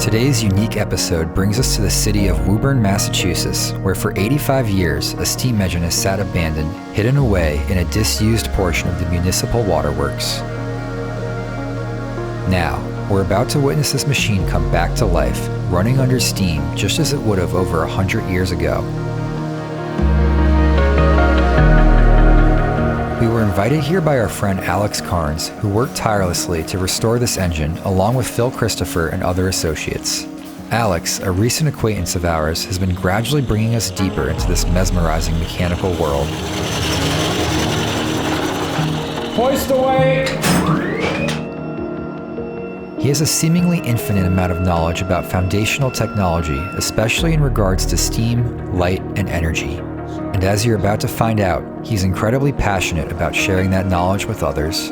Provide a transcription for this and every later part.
Today's unique episode brings us to the city of Woburn, Massachusetts, where for 85 years a steam engine has sat abandoned, hidden away in a disused portion of the municipal waterworks. Now, we're about to witness this machine come back to life, running under steam just as it would have over 100 years ago. We were invited here by our friend Alex Karnes, who worked tirelessly to restore this engine along with Phil Christopher and other associates. Alex, a recent acquaintance of ours, has been gradually bringing us deeper into this mesmerizing mechanical world. Hoist away! He has a seemingly infinite amount of knowledge about foundational technology, especially in regards to steam, light, and energy. And as you're about to find out, he's incredibly passionate about sharing that knowledge with others.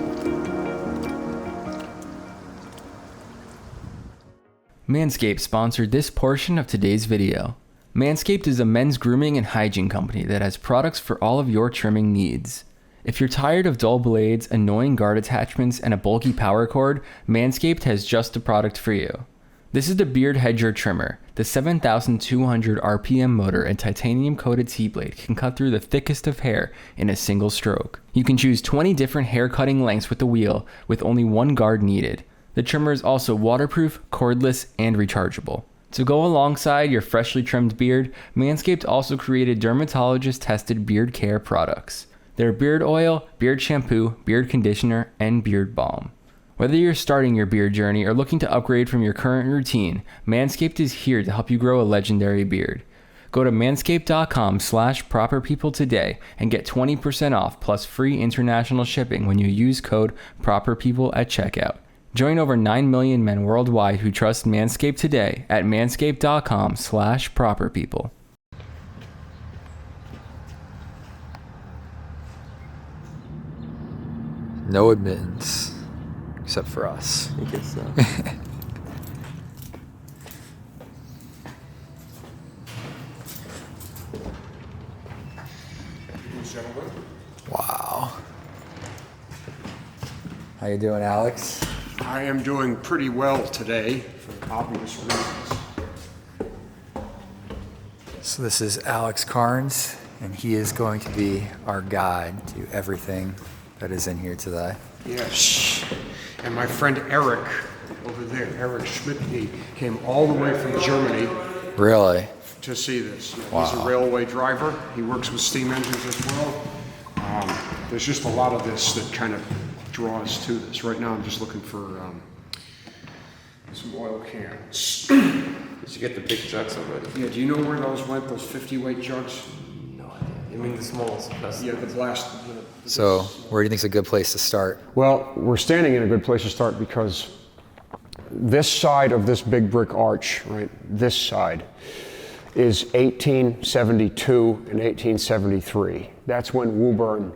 Manscaped sponsored this portion of today's video. Manscaped is a men's grooming and hygiene company that has products for all of your trimming needs. If you're tired of dull blades, annoying guard attachments, and a bulky power cord, Manscaped has just the product for you. This is the Beard Hedger Trimmer. The 7,200 RPM motor and titanium-coated T-blade can cut through the thickest of hair in a single stroke. You can choose 20 different hair cutting lengths with the wheel, with only one guard needed. The trimmer is also waterproof, cordless, and rechargeable. To go alongside your freshly trimmed beard, Manscaped also created dermatologist-tested beard care products. Their beard oil, beard shampoo, beard conditioner, and beard balm. Whether you're starting your beard journey or looking to upgrade from your current routine, Manscaped is here to help you grow a legendary beard. Go to manscaped.com/properpeople today and get 20% off plus free international shipping when you use code PROPERPEOPLE at checkout. Join over 9 million men worldwide who trust Manscaped today at manscaped.com/properpeople. No admittance. Except for us. I guess so. Wow. How you doing, Alex? I am doing pretty well today for obvious reasons. So this is Alex Karnes, and he is going to be our guide to everything that is in here today. Yes. And my friend Eric over there, Eric Schmidt, he came all the way from Germany. Really? To see this. Wow. He's a railway driver. He works with steam engines as well. There's just a lot of this that kind of draws to this. Right now I'm just looking for some oil cans. Did you get the big jugs already? Yeah, do you know where those went, those 50-weight jugs? No idea. You mean the smalls? Yeah, the blast. So, where do you think is a good place to start? Well, we're standing in a good place to start because this side of this big brick arch, right, this side, is 1872 and 1873. That's when Woburn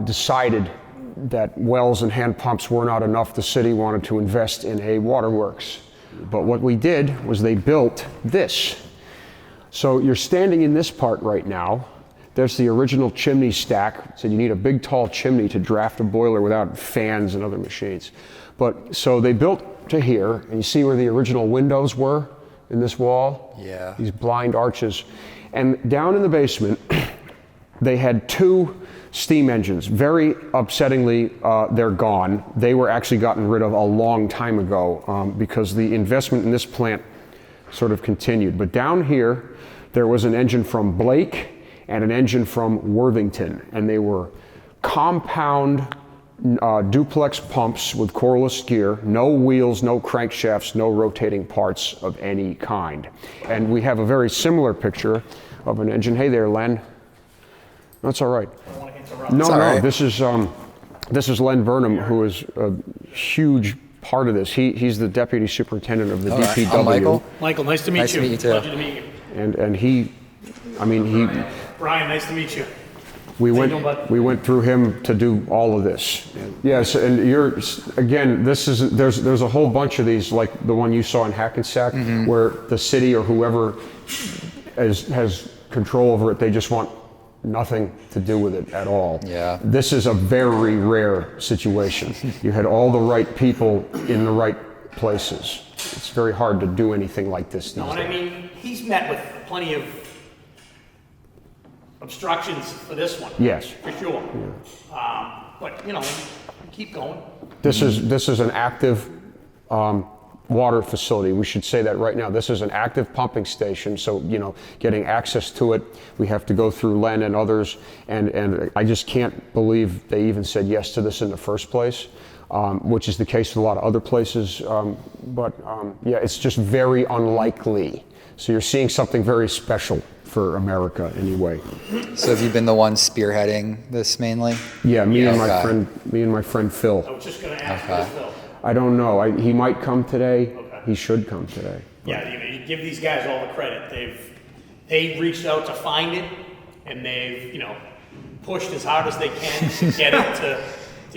decided that wells and hand pumps were not enough. The city wanted to invest in a waterworks. But what we did was they built this. So you're standing in this part right now. There's the original chimney stack. So you need a big tall chimney to draft a boiler without fans and other machines. But so they built to here, and you see where the original windows were in this wall? Yeah. These blind arches. And down in the basement, they had two steam engines. Very upsettingly, they're gone. They were actually gotten rid of a long time ago because the investment in this plant sort of continued. But down here, there was an engine from Blake and an engine from Worthington, and they were compound duplex pumps with coreless gear, no wheels, no crankshafts, no rotating parts of any kind. And we have a very similar picture of an engine. Hey there, Len. That's all right. No, this is Len Burnham, who is a huge part of this. He's the deputy superintendent of the DPW. I'm Michael. Michael, nice to meet you. Nice to meet you too. Pleasure to meet you. And he, I mean, he. Brian, nice to meet you. We went through him to do all of this. Yes, and again, there's a whole bunch of these, like the one you saw in Hackensack, where the city or whoever has control over it, they just want nothing to do with it at all. Yeah. This is a very rare situation. You had all the right people in the right places. It's very hard to do anything like this these No, and I days. mean, he's met with plenty of obstructions for this one. Yes. For sure. But, you know, keep going. This is an active water facility. We should say that right now. This is an active pumping station, so, you know, getting access to it, we have to go through Len and others, and I just can't believe they even said yes to this in the first place, which is the case with a lot of other places, but yeah, it's just very unlikely. So you're seeing something very special for America anyway. So have you been the one spearheading this mainly? Yeah, me and Okay. my friend Phil. I was just gonna ask Okay. you, Phil. I don't know. He might come today. Okay. He should come today. Yeah, you give these guys all the credit. They've reached out to find it, and they've, you know, pushed as hard as they can to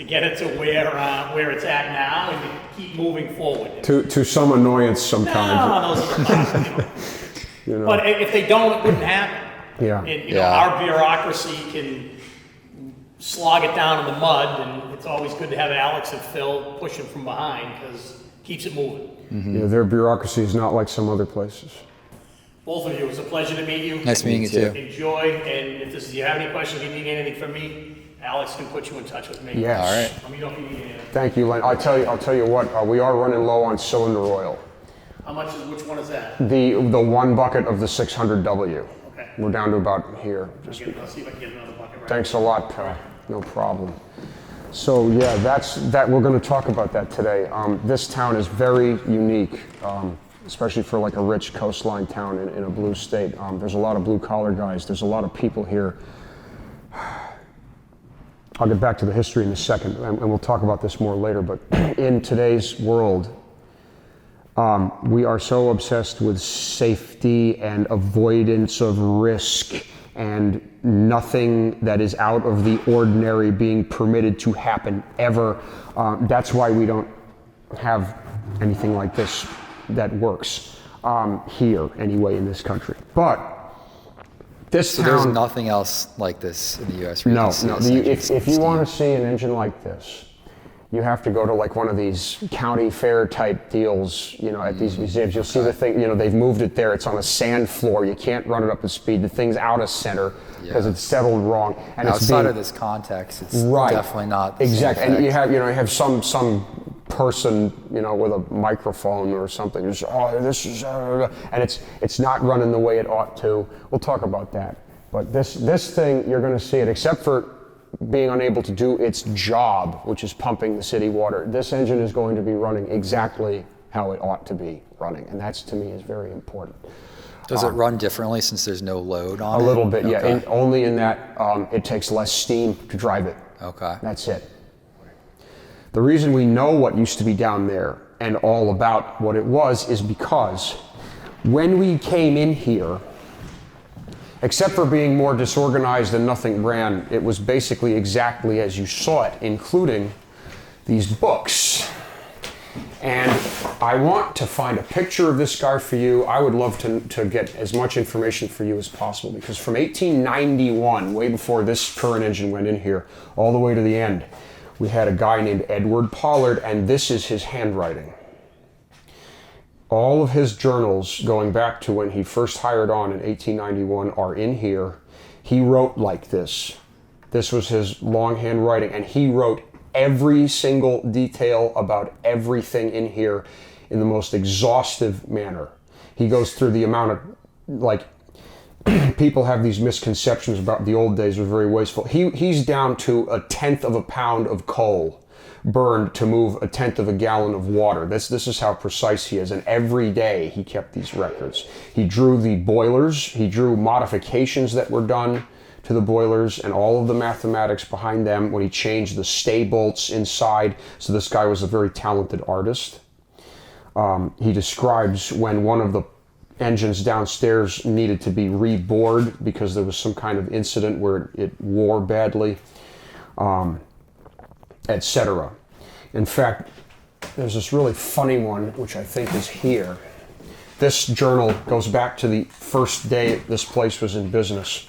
get it to where it's at now, and to keep moving forward. To some annoyance sometimes. No, those are the parts, you know. You know. But if they don't, it wouldn't happen. Yeah. And, you know, Yeah. our bureaucracy can slog it down in the mud, and it's always good to have Alex and Phil pushing from behind, because it keeps it moving. Yeah, their bureaucracy is not like some other places. Both of you, it was a pleasure to meet you. Nice meeting you too. Enjoy, and if you have any questions, you need anything from me, Alex can put you in touch with me. Yes. All right. Let me know if you need anything. Thank you, Len. I'll tell you what. We are running low on cylinder oil. How much which one is that? The one bucket of the 600W. Okay. We're down to about here. I'll see if I can get another bucket right. Thanks a lot, pal. No problem. So yeah, that we're going to talk about that today. This town is very unique, especially for like a rich coastline town in a blue state. There's a lot of blue collar guys. There's a lot of people here. I'll get back to the history in a second, and we'll talk about this more later. But in today's world, we are so obsessed with safety and avoidance of risk and nothing that is out of the ordinary being permitted to happen ever. That's why we don't have anything like this that works here anyway in this country. But this So town, there's nothing else like this in the U.S. where you no, can see no. this engine If you steam. want to see an engine like this, you have to go to like one of these county fair type deals, you know, at these museums. You'll see the thing, you know, they've moved it there. It's on a sand floor. You can't run it up to speed. The thing's out of center because Yeah. it's settled wrong. And outside it's of this context, it's right. definitely not the same exactly. And effect. you have some person, you know, with a microphone or something. Just, oh, this is, and it's not running the way it ought to. We'll talk about that. But this thing, you're going to see it, except for being unable to do its job, which is pumping the city water. This engine is going to be running exactly how it ought to be running, and that's, to me, is very important. Does it run differently since there's no load on it? A little bit, yeah. Okay. Only in that it takes less steam to drive it. Okay. That's it. The reason we know what used to be down there and all about what it was is because when we came in here, except for being more disorganized and nothing ran, it was basically exactly as you saw it, including these books. And I want to find a picture of this guy for you. I would love to get as much information for you as possible, because from 1891, way before this current engine went in here, all the way to the end, we had a guy named Edward Pollard, and this is his handwriting. All of his journals going back to when he first hired on in 1891 are in here. He wrote like this. This was his longhand writing, and he wrote every single detail about everything in here in the most exhaustive manner. He goes through the amount of, like, people have these misconceptions about the old days were very wasteful. He's down to 1/10 of a pound of coal burned to move 1/10 of a gallon of water. This is how precise he is, and every day he kept these records. He drew the boilers, he drew modifications that were done to the boilers and all of the mathematics behind them when he changed the stay bolts inside. So this guy was a very talented artist. He describes when one of the engines downstairs needed to be rebored because there was some kind of incident where it wore badly, etc. In fact, there's this really funny one, which I think is here. This journal goes back to the first day this place was in business.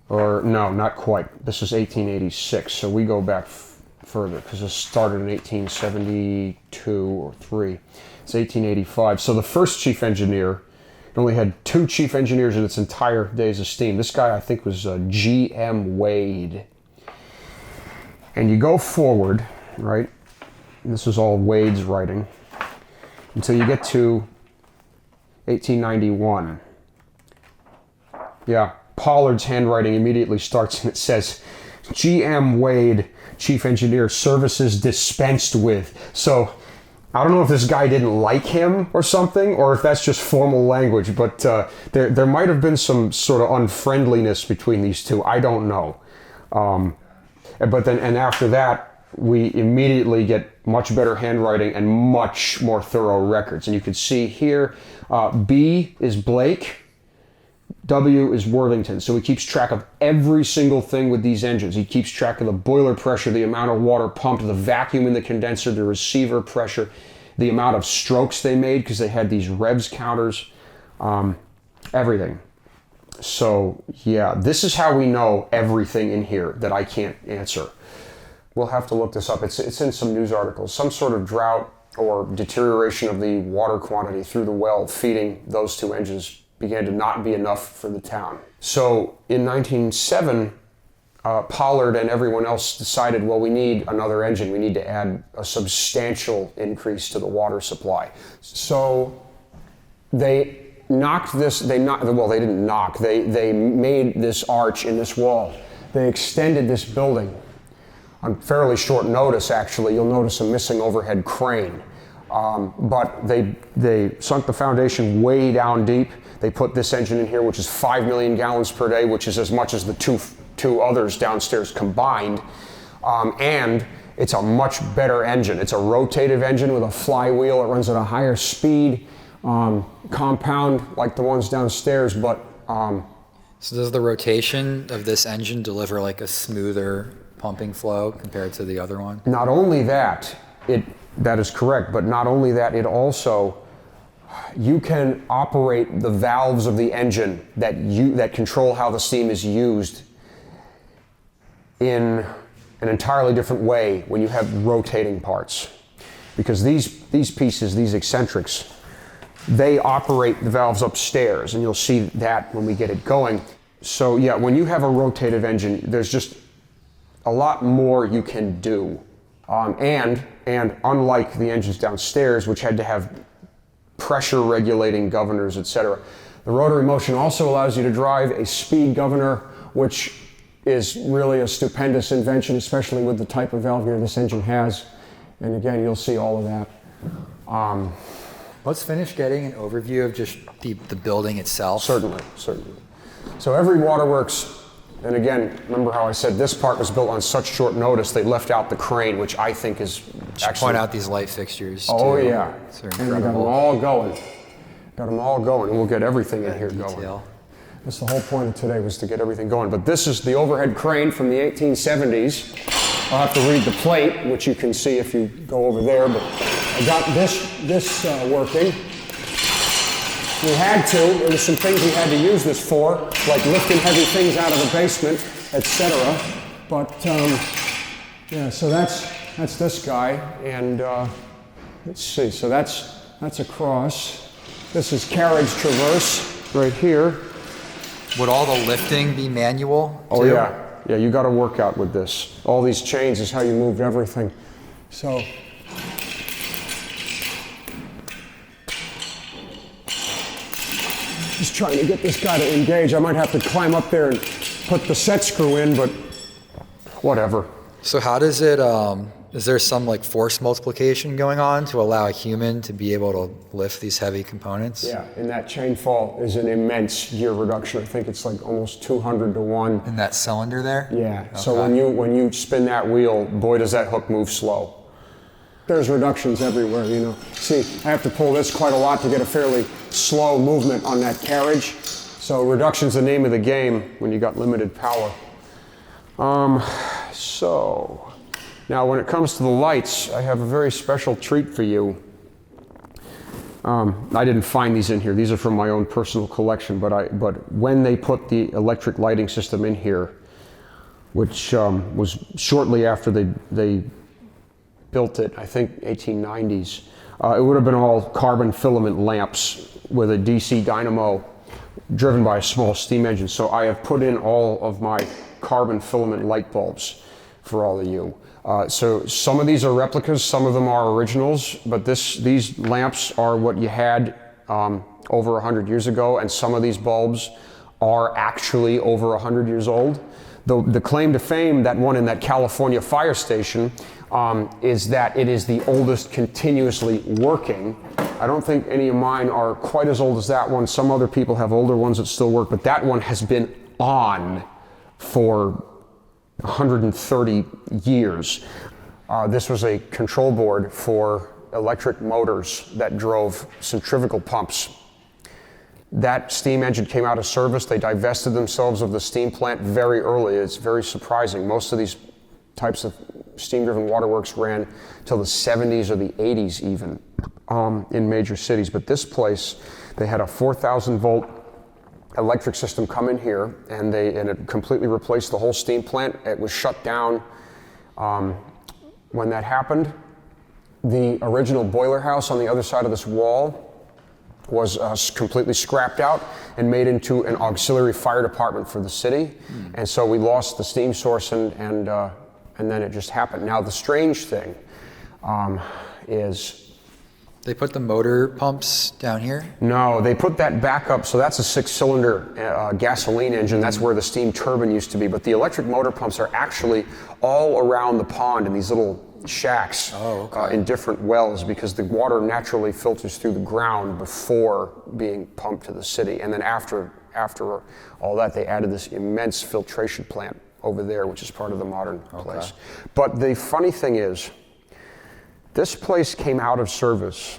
Or no, not quite. This is 1886, so we go back further because this started in 1872 or 3. It's 1885. So the first chief engineer, it only had 2 chief engineers in its entire days of steam. This guy, I think, was G.M. Wade. And you go forward, right? And this is all Wade's writing until you get to 1891. Yeah, Pollard's handwriting immediately starts and it says, G.M. Wade, Chief Engineer, services dispensed with. So I don't know if this guy didn't like him or something, or if that's just formal language, but there might have been some sort of unfriendliness between these two. I don't know. But then, and after that, we immediately get much better handwriting and much more thorough records. And you can see here, B is Blake, W is Worthington. So he keeps track of every single thing with these engines. He keeps track of the boiler pressure, the amount of water pumped, the vacuum in the condenser, the receiver pressure, the amount of strokes they made because they had these revs counters, everything. So yeah, this is how we know everything in here that I can't answer. We'll have to look this up. It's in some news articles. Some sort of drought or deterioration of the water quantity through the well feeding those 2 engines began to not be enough for the town. So in 1907, Pollard and everyone else decided, well, we need another engine. We need to add a substantial increase to the water supply. So they knocked this, they didn't knock, they made this arch in this wall. They extended this building on fairly short notice, actually. You'll notice a missing overhead crane. But they sunk the foundation way down deep. They put this engine in here, which is 5 million gallons per day, which is as much as the two others downstairs combined. And it's a much better engine. It's a rotative engine with a flywheel. It runs at a higher speed, compound like the ones downstairs, but... So does the rotation of this engine deliver like a smoother pumping flow compared to the other one? Not only that, that is correct, but not only that, it also... You can operate the valves of the engine that control how the steam is used in an entirely different way when you have rotating parts. Because these pieces, these eccentrics, they operate the valves upstairs, and you'll see that when we get it going. So yeah, when you have a rotative engine, there's just a lot more you can do. And unlike the engines downstairs, which had to have pressure regulating governors, etc. The rotary motion also allows you to drive a speed governor, which is really a stupendous invention, especially with the type of valve gear this engine has. And again, you'll see all of that. Let's finish getting an overview of just the building itself. Certainly. So every Waterworks, and again, remember how I said this part was built on such short notice, they left out the crane, which I think is actually... Point out these light fixtures, Oh, too. yeah. And we got them all going. And we'll get everything in here going. That's the whole point of today, was to get everything going. But this is the overhead crane from the 1870s. I'll have to read the plate, which you can see if you go over there, but I got this working. We had to. There were some things we had to use this for, like lifting heavy things out of the basement, etc. But yeah, so that's this guy, and let's see. So that's across. This is carriage traverse right here. Would all the lifting be manual? Oh too? yeah. You got to work out with this. All these chains is how you moved everything. So. Just trying to get this guy to engage. I might have to climb up there and put the set screw in, but whatever. So how does it, is there some like force multiplication going on to allow a human to be able to lift these heavy components? Yeah, and that chain fall is an immense gear reduction. I think it's like almost 200 to 1. In that cylinder there? Yeah, okay. So when you spin that wheel, boy does that hook move slow. There's reductions everywhere, you know. See, I have to pull this quite a lot to get a fairly slow movement on that carriage. So reduction's the name of the game when you got limited power. So now when it comes to the lights, I have a very special treat for you. I didn't find these in here. These are from my own personal collection, but when they put the electric lighting system in here, which was shortly after they built it, I think 1890s. It would have been all carbon filament lamps with a DC dynamo driven by a small steam engine. So I have put in all of my carbon filament light bulbs for all of you. So some of these are replicas, some of them are originals, but these lamps are what you had over 100 years ago, and some of these bulbs are actually over 100 years old. The claim to fame, that one in that California fire station, is that it is the oldest continuously working. I don't think any of mine are quite as old as that one. Some other people have older ones that still work, but that one has been on for 130 years. This was a control board for electric motors that drove centrifugal pumps. That steam engine came out of service. They divested themselves of the steam plant very early. It's very surprising. Most of these types of steam-driven waterworks ran till the 70s or the 80s even in major cities. But this place, they had a 4,000 volt electric system come in here, and it completely replaced the whole steam plant. It was shut down when that happened. The original boiler house on the other side of this wall was completely scrapped out and made into an auxiliary fire department for the city. And so we lost the steam source, and then it just happened. Now the strange thing is, They put the motor pumps down here? no, they put that back up, so that's a 6-cylinder gasoline engine. That's where the steam turbine used to be. But the electric motor pumps are actually all around the pond in these little shacks in different wells, because the water naturally filters through the ground before being pumped to the city. And then after all that, they added this immense filtration plant over there, which is part of the modern place. But the funny thing is, this place came out of service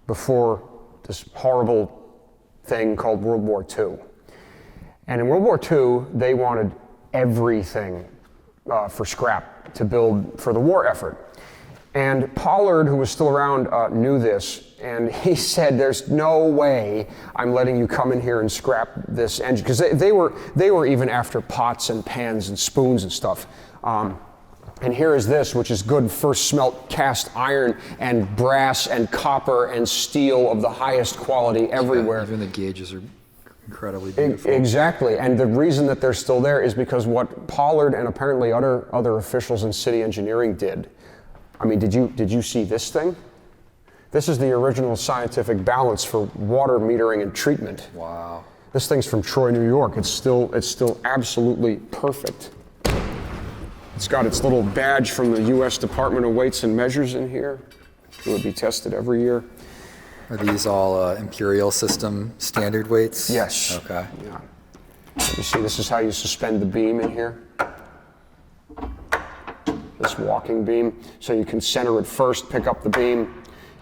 before this horrible thing called World War II. And in World War II, they wanted everything for scrap to build for the war effort. And Pollard, who was still around, knew this, and he said, "There's no way I'm letting you come in here and scrap this engine," because they were even after pots and pans and spoons and stuff. And here is this, which is good first smelt cast iron and brass and copper and steel of the highest quality everywhere. Even the gauges are incredibly beautiful. Exactly, and the reason that they're still there is because what Pollard and apparently other officials in city engineering did. I mean, did you see this thing? This is the original scientific balance for water metering and treatment. Wow. This thing's from Troy, New York. It's still absolutely perfect. It's got its little badge from the U.S. Department of Weights and Measures in here. It would be tested every year. Are these all imperial system standard weights? Yes. Okay. Yeah. You see, this is how you suspend the beam in here. This walking beam. So you can center it first, pick up the beam,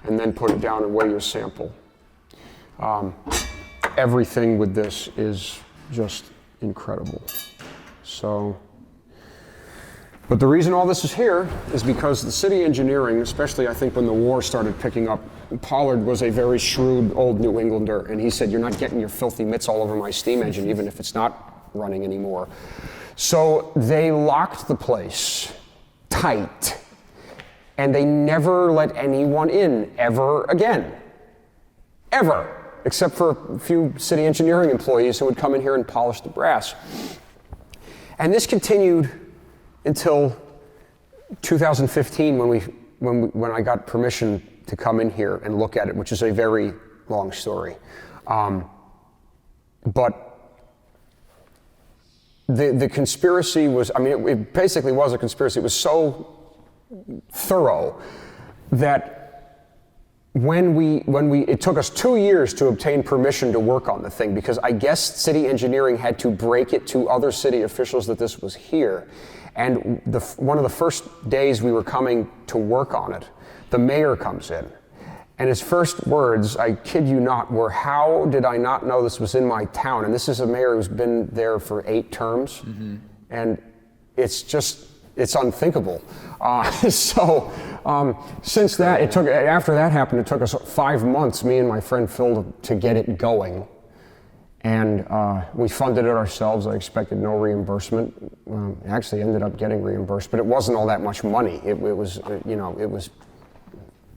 and then put it down and weigh your sample. Everything with this is just incredible. So, but the reason all this is here is because the city engineering, especially I think when the war started picking up, Pollard was a very shrewd old New Englander, and he said, "You're not getting your filthy mitts all over my steam engine, even if it's not running anymore." So they locked the place tight, and they never let anyone in ever again. Ever. Except for a few city engineering employees who would come in here and polish the brass. And this continued until 2015 when I got permission to come in here and look at it, which is a very long story. But the conspiracy was, I mean, it basically was a conspiracy. It was so thorough that it took us 2 years to obtain permission to work on the thing, because I guess city engineering had to break it to other city officials that this was here. And one of the first days we were coming to work on it, the mayor comes in, and his first words, I kid you not, were, "How did I not know this was in my town?" And this is a mayor who's been there for 8 terms, and it's unthinkable. Since that, after that happened, it took us 5 months, me and my friend Phil, to get it going. And we funded it ourselves. I expected no reimbursement. Actually ended up getting reimbursed, but it wasn't all that much money. It was, you know, it was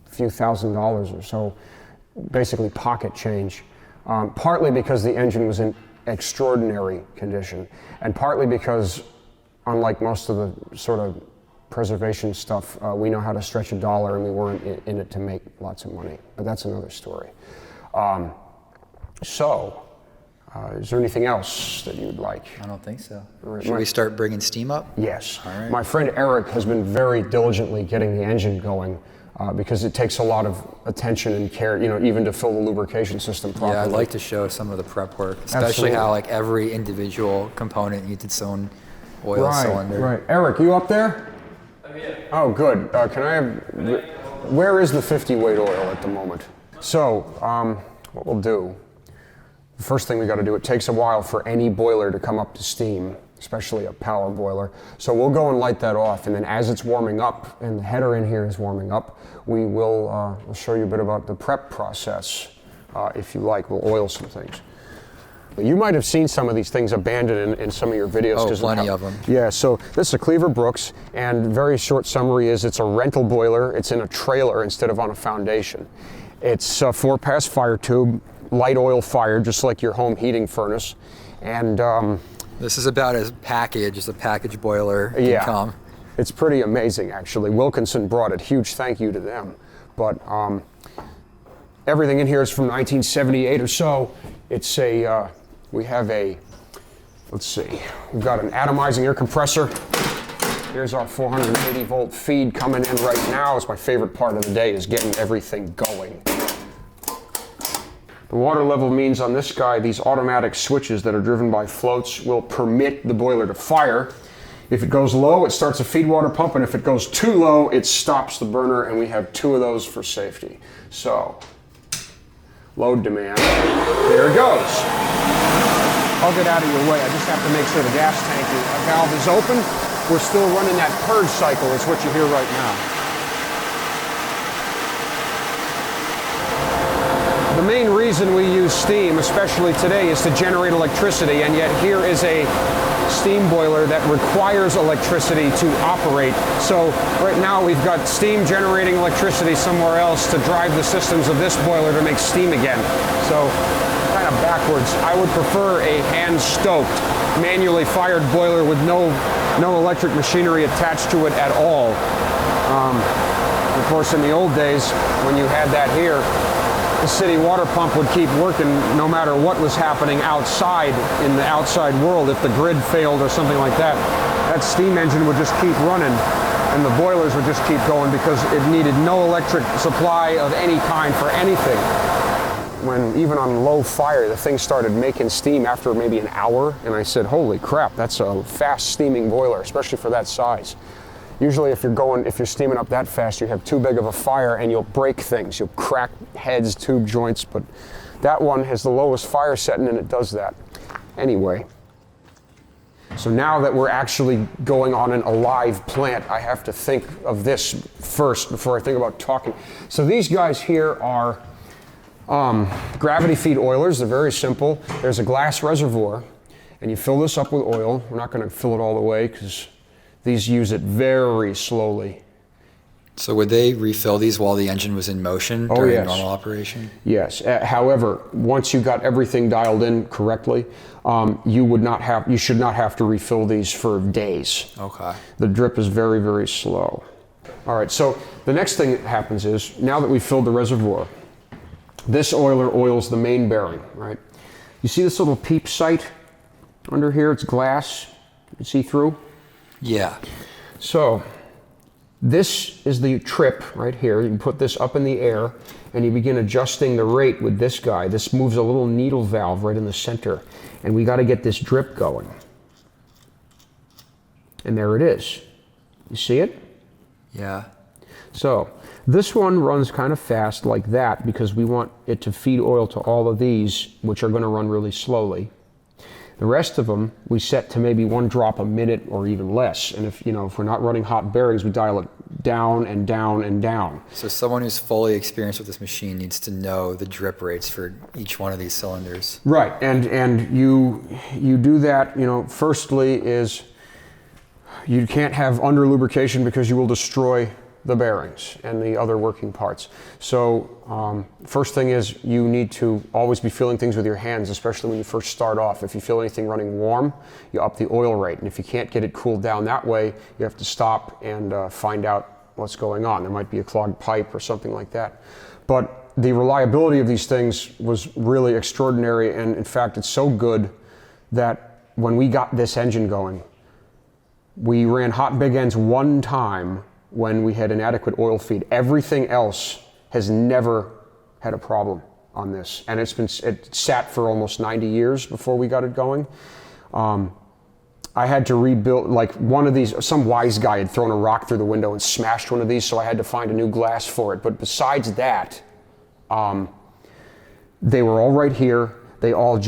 a few $1,000s or so, basically pocket change. Partly because the engine was in extraordinary condition, and partly because, unlike most of the sort of preservation stuff, we know how to stretch a dollar, and we weren't in it to make lots of money. But that's another story. Is there anything else that you'd like? I don't think so. Right. Should we start bringing steam up? Yes. All right. My friend Eric has been very diligently getting the engine going because it takes a lot of attention and care, you know, even to fill the lubrication system properly. Yeah, I'd like to show some of the prep work, especially how like every individual component needs its own oil cylinder. Right. Eric, you up there? I'm here. Oh, good. Can I have? Where is the 50 weight oil at the moment? So, what we'll do. The first thing we got to do, it takes a while for any boiler to come up to steam, especially a power boiler. So we'll go and light that off, and then as it's warming up, and the header in here is warming up, we will we'll show you a bit about the prep process. If you like, we'll oil some things. You might have seen some of these things abandoned in some of your videos. Oh, plenty of them. Yeah, so this is a Cleaver Brooks, and very short summary is it's a rental boiler. It's in a trailer instead of on a foundation. It's a 4-pass fire tube, light oil fired, just like your home heating furnace. And this is about as packaged as a package boiler can come. It's pretty amazing, actually. Wilkinson brought it. Huge thank you to them. But everything in here is from 1978 or so. It's a, we have a, let's see, we've got an atomizing air compressor. Here's our 480 volt feed coming in right now. It's my favorite part of the day, is getting everything going. The water level means on this guy, these automatic switches that are driven by floats will permit the boiler to fire. If it goes low, it starts a feed water pump, and if it goes too low, it stops the burner, and we have 2 of those for safety. So, load demand, there it goes. I'll get out of your way. I just have to make sure the gas tank valve is open. We're still running that purge cycle, is what you hear right now. The main reason we use steam, especially today, is to generate electricity, and yet here is a steam boiler that requires electricity to operate. So right now we've got steam generating electricity somewhere else to drive the systems of this boiler to make steam again. So kind of backwards. I would prefer a hand-stoked, manually fired boiler with no electric machinery attached to it at all. Of course, in the old days, when you had that here, the city water pump would keep working no matter what was happening outside in the outside world. If the grid failed or something like that, that steam engine would just keep running, and the boilers would just keep going because it needed no electric supply of any kind for anything. When even on low fire, the thing started making steam after maybe an hour, and I said, holy crap, that's a fast steaming boiler, especially for that size. Usually if you're steaming up that fast, you have too big of a fire and you'll break things. You'll crack heads, tube joints, but that one has the lowest fire setting and it does that. Anyway, so now that we're actually going on an alive plant, I have to think of this first before I think about talking. So these guys here are gravity feed oilers. They're very simple. There's a glass reservoir and you fill this up with oil. We're not going to fill it all the way because these use it very slowly. So would they refill these while the engine was in motion during normal operation? Yes. However, once you got everything dialed in correctly, you should not have to refill these for days. Okay. The drip is very, very slow. All right. So the next thing that happens is, now that we've filled the reservoir, this oiler oils the main bearing, right? You see this little peep sight under here? It's glass. You can see through. Yeah. So this is the trip right here. You put this up in the air and you begin adjusting the rate with this guy. This moves a little needle valve right in the center, and we got to get this drip going. And there it is. You see it? Yeah. So this one runs kind of fast like that because we want it to feed oil to all of these, which are going to run really slowly. The rest of them we set to maybe 1 drop a minute or even less. And if we're not running hot bearings, we dial it down and down and down. So someone who's fully experienced with this machine needs to know the drip rates for each one of these cylinders. Right, and you do that, firstly is you can't have under lubrication because you will destroy the bearings and the other working parts. So first thing is you need to always be feeling things with your hands, especially when you first start off. If you feel anything running warm, you up the oil rate. And if you can't get it cooled down that way, you have to stop and find out what's going on. There might be a clogged pipe or something like that. But the reliability of these things was really extraordinary. And in fact, it's so good that when we got this engine going, we ran hot big ends one time when we had inadequate oil feed. Everything else has never had a problem on this. And it sat for almost 90 years before we got it going. I had to rebuild, like one of these, some wise guy had thrown a rock through the window and smashed one of these, so I had to find a new glass for it. But besides that, they were all right here. They all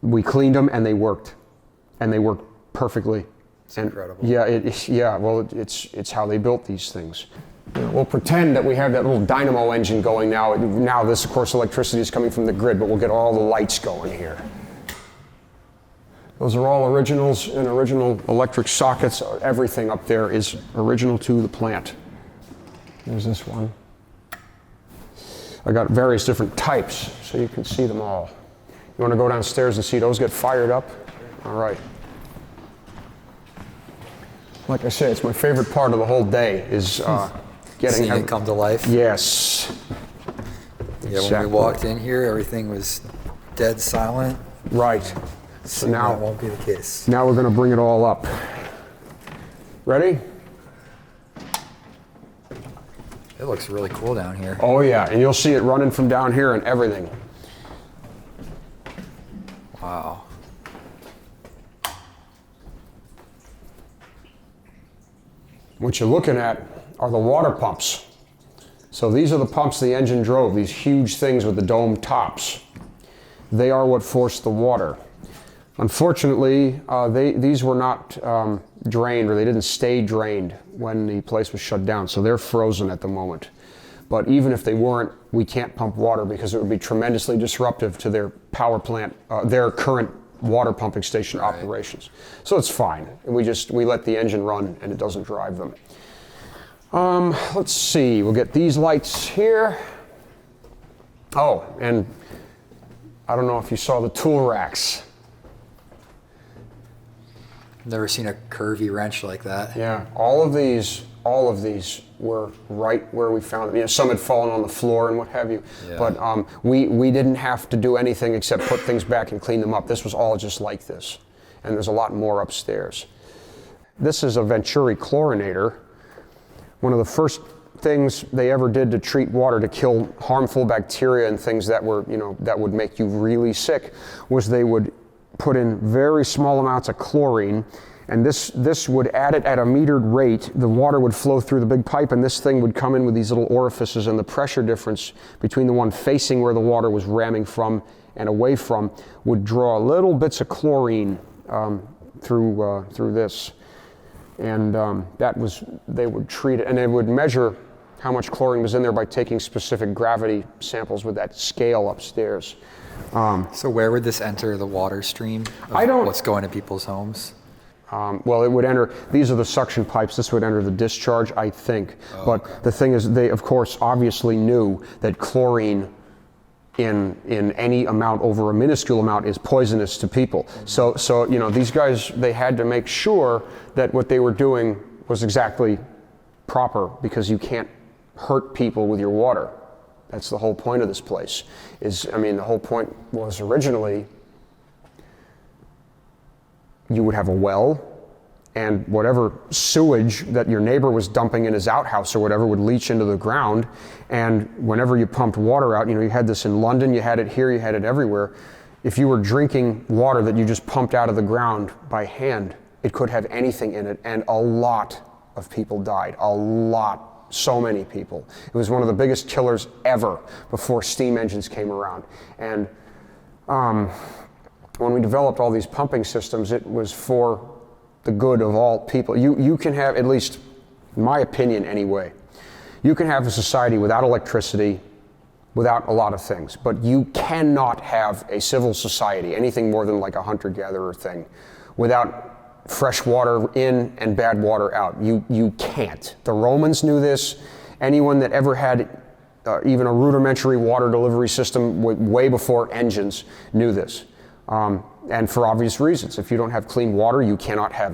we cleaned them and they worked. And they worked perfectly. It's incredible. Well, it's how they built these things. We'll pretend that we have that little dynamo engine going now. Now this, of course, electricity is coming from the grid, but we'll get all the lights going here. Those are all originals and original electric sockets. Everything up there is original to the plant. There's this one. I got various different types, so you can see them all. You want to go downstairs and see those get fired up? All right. Like I say, it's my favorite part of the whole day is getting seeing it come to life. Yes. Yeah, Exactly. when we walked in here, everything was dead silent. Right. So Soon now that won't be the case. Now we're going to bring it all up. Ready? It looks really cool down here. Oh yeah, and you'll see it running from down here and everything. Wow. What you're looking at are the water pumps. So these are the pumps the engine drove, these huge things with the dome tops. They are what forced the water. Unfortunately, these were not drained, or they didn't stay drained when the place was shut down, so they're frozen at the moment. But even if they weren't, we can't pump water because it would be tremendously disruptive to their power plant, their current water pumping station operations. So it's fine. We let the engine run and it doesn't drive them. Let's see, we'll get these lights here. Oh, and I don't know if you saw the tool racks. Never seen a curvy wrench like that. Yeah, all of these were right where we found them. You know, some had fallen on the floor and what have you. Yeah. But we didn't have to do anything except put things back and clean them up. This was all just like this. And there's a lot more upstairs. This is a Venturi chlorinator. One of the first things they ever did to treat water to kill harmful bacteria and things that were, that would make you really sick was they would put in very small amounts of chlorine, and this would add it at a metered rate. The water would flow through the big pipe, and this thing would come in with these little orifices, and the pressure difference between the one facing where the water was ramming from and away from would draw little bits of chlorine through this. And they would treat it, and they would measure how much chlorine was in there by taking specific gravity samples with that scale upstairs. So where would this enter the water stream of what's going to people's homes? Well, it would enter, these are the suction pipes, this would enter the discharge, I think. Oh, but okay. The thing is, they, of course, obviously knew that chlorine in any amount over a minuscule amount is poisonous to people. Mm-hmm. So these guys, they had to make sure that what they were doing was exactly proper, because you can't hurt people with your water. That's the whole point of this place. The whole point was originally you would have a well, and whatever sewage that your neighbor was dumping in his outhouse or whatever would leach into the ground. And whenever you pumped water out, you had this in London, you had it here, you had it everywhere. If you were drinking water that you just pumped out of the ground by hand, it could have anything in it, and a lot of people died. A lot. So many people. It was one of the biggest killers ever before steam engines came around. And when we developed all these pumping systems, it was for the good of all people. You can have, at least in my opinion anyway. You can have a society without electricity, without a lot of things, but you cannot have a civil society, anything more than like a hunter-gatherer thing, without fresh water in and bad water out. You can't. The Romans knew this. Anyone that ever had even a rudimentary water delivery system way before engines knew this. And for obvious reasons. If you don't have clean water, you cannot have,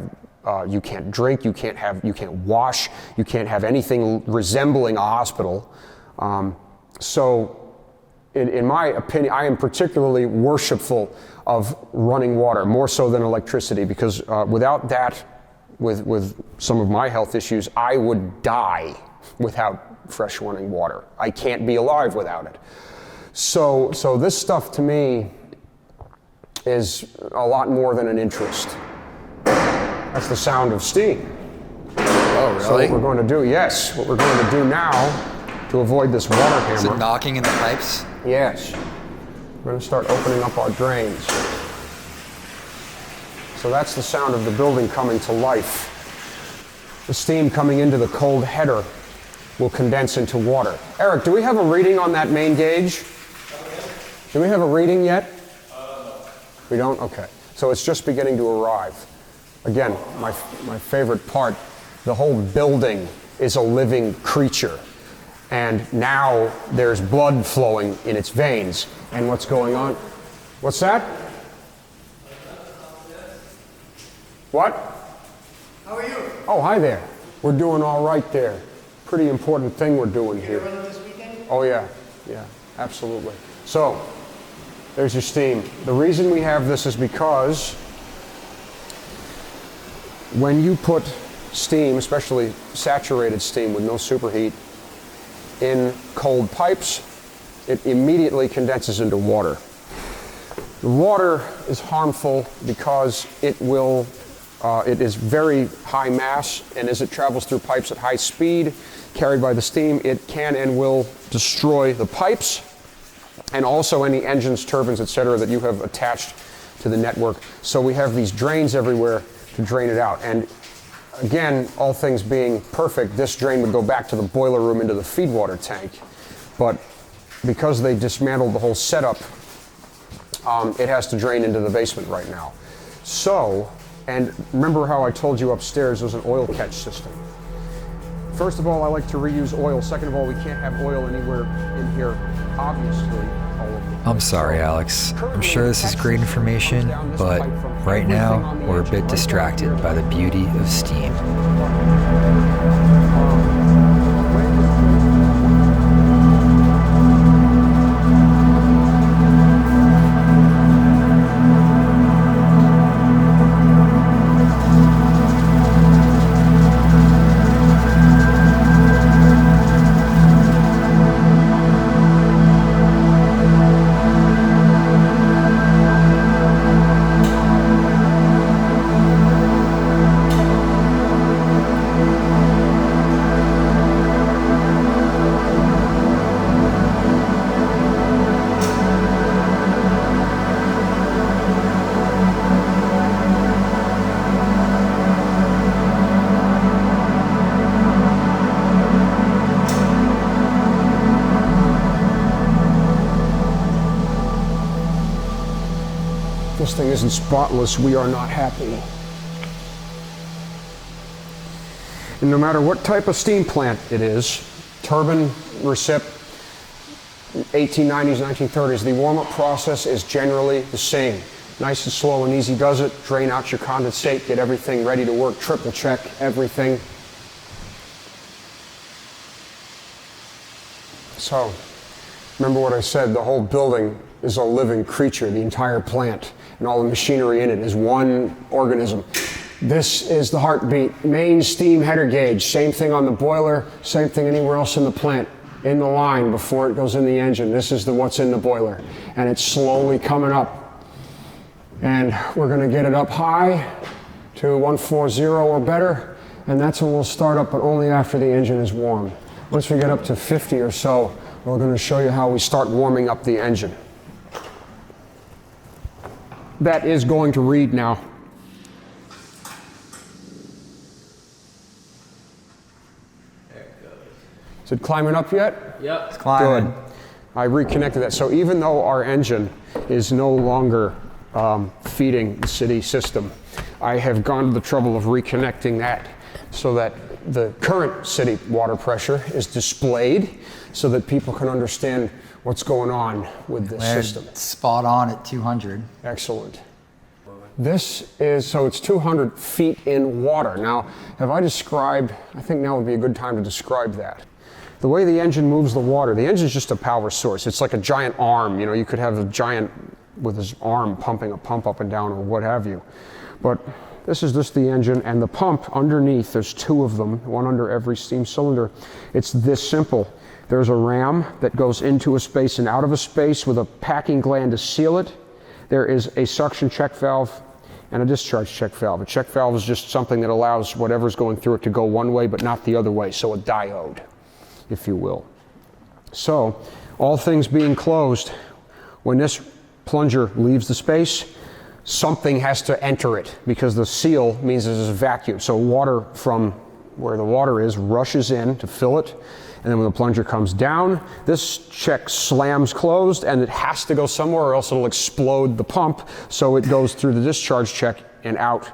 you can't drink, you can't wash, you can't have anything resembling a hospital. So, in my opinion, I am particularly worshipful of running water, more so than electricity, because without that, with some of my health issues, I would die without fresh running water. I can't be alive without it. So this stuff to me is a lot more than an interest. That's the sound of steam. Oh, really? So what we're going to do, yes, what we're going to do now to avoid this water hammer. Is it knocking in the pipes? Yes. We're going to start opening up our drains. So that's the sound of the building coming to life. The steam coming into the cold header will condense into water. Eric, do we have a reading on that main gauge? Do we have a reading yet? We don't? Okay. So it's just beginning to arrive. Again, my favorite part, the whole building is a living creature. And now there's blood flowing in its veins. And what's going on? What's that? What? How are you? Oh, hi there. We're doing all right there. Pretty important thing we're doing here. You running this weekend? Oh yeah, absolutely. So, there's your steam. The reason we have this is because when you put steam, especially saturated steam with no superheat, in cold pipes, it immediately condenses into water. The water is harmful because it is very high mass, and as it travels through pipes at high speed, carried by the steam, it can and will destroy the pipes and also any engines, turbines, etc. that you have attached to the network. So we have these drains everywhere to drain it out. And again, all things being perfect, this drain would go back to the boiler room into the feed water tank. But because they dismantled the whole setup, it has to drain into the basement right now. So, and remember how I told you upstairs there's an oil catch system. First of all, I like to reuse oil. Second of all, we can't have oil anywhere in here, obviously. I'm sorry, Alex. I'm sure this is great information, but right now we're a bit distracted by the beauty of steam. This thing isn't spotless, we are not happy. And no matter what type of steam plant it is, turbine, recip, 1890s, 1930s, the warm-up process is generally the same. Nice and slow and easy does it. Drain out your condensate, get everything ready to work, triple check everything. So, remember what I said, the whole building is a living creature, the entire plant, and all the machinery in it is one organism. This is the heartbeat, main steam header gauge, same thing on the boiler, same thing anywhere else in the plant, in the line before it goes in the engine. This is what's in the boiler, and it's slowly coming up. And we're gonna get it up high to 140 or better, and that's when we'll start up, but only after the engine is warm. Once we get up to 50 or so, we're gonna show you how we start warming up the engine. That is going to read now. Is it climbing up yet? Yep. Climbing. Good. I reconnected that. So even though our engine is no longer feeding the city system, I have gone to the trouble of reconnecting that so that the current city water pressure is displayed so that people can understand what's going on with this system. Spot on at 200. Excellent. This is, so it's 200 feet in water. Now, have I described, I think now would be a good time to describe that. The way the engine moves the water, the engine's just a power source. It's like a giant arm. You know, you could have a giant with his arm pumping a pump up and down or what have you. But this is just the engine, and the pump underneath, there's two of them, one under every steam cylinder. It's this simple. There's a ram that goes into a space and out of a space with a packing gland to seal it. There is a suction check valve and a discharge check valve. A check valve is just something that allows whatever's going through it to go one way but not the other way, so a diode, if you will. So, all things being closed, when this plunger leaves the space, something has to enter it because the seal means there's a vacuum. So water from where the water is rushes in to fill it, and then when the plunger comes down, this check slams closed and it has to go somewhere or else it'll explode the pump, so it goes through the discharge check and out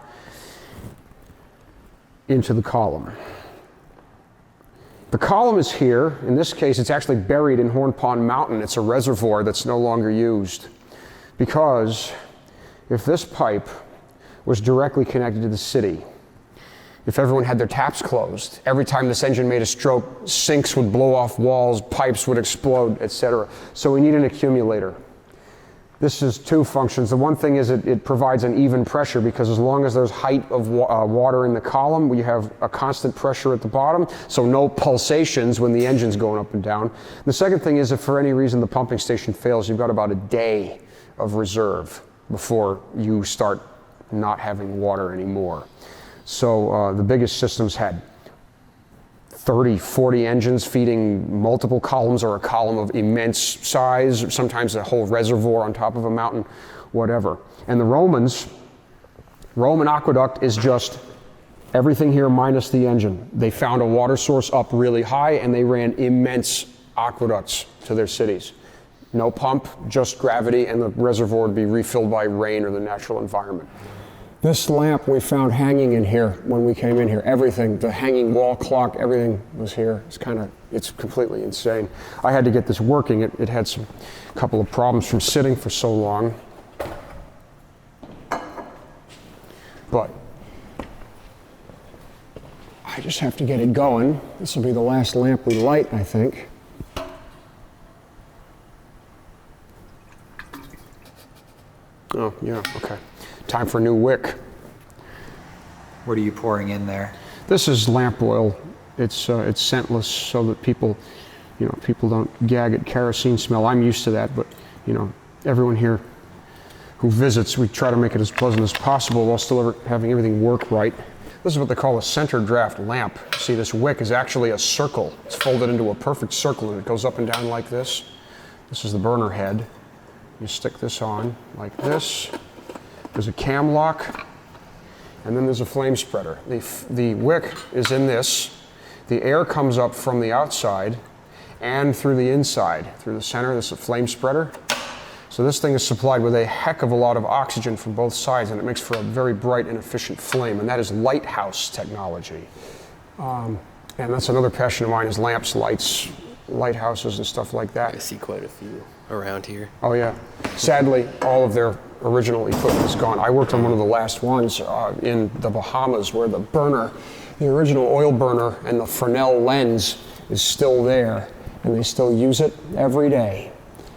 into the column. The column is here. In this case, it's actually buried in Horn Pond Mountain. It's a reservoir that's no longer used because if this pipe was directly connected to the city, if everyone had their taps closed, every time this engine made a stroke, sinks would blow off walls, pipes would explode, etc. So we need an accumulator. This is two functions. The one thing is it provides an even pressure because as long as there's height of water in the column, we have a constant pressure at the bottom, so no pulsations when the engine's going up and down. The second thing is if for any reason the pumping station fails, you've got about a day of reserve before you start not having water anymore. So the biggest systems had 30, 40 engines feeding multiple columns or a column of immense size, sometimes a whole reservoir on top of a mountain, whatever. And the Roman aqueduct is just everything here minus the engine. They found a water source up really high and they ran immense aqueducts to their cities. No pump, just gravity, and the reservoir would be refilled by rain or the natural environment. This lamp we found hanging in here when we came in here. Everything, the hanging wall clock, everything was here. It's completely insane. I had to get this working. It had a couple of problems from sitting for so long. But I just have to get it going. This will be the last lamp we light, I think. Oh, yeah, okay. Time for a new wick. What are you pouring in there? This is lamp oil. It's scentless so that people don't gag at kerosene smell. I'm used to that, but everyone here who visits, we try to make it as pleasant as possible while still having everything work right. This is what they call a center draft lamp. See, this wick is actually a circle. It's folded into a perfect circle and it goes up and down like this. This is the burner head. You stick this on like this. There's a cam lock, and then there's a flame spreader. The wick is in this. The air comes up from the outside and through the inside, through the center. This is a flame spreader. So this thing is supplied with a heck of a lot of oxygen from both sides, and it makes for a very bright and efficient flame, and that is lighthouse technology. And that's another passion of mine is lamps, lights, lighthouses, and stuff like that. I see quite a few around here. Oh yeah. Sadly, all of their original equipment is gone. I worked on one of the last ones in the Bahamas where the burner, the original oil burner and the Fresnel lens is still there, and they still use it every day.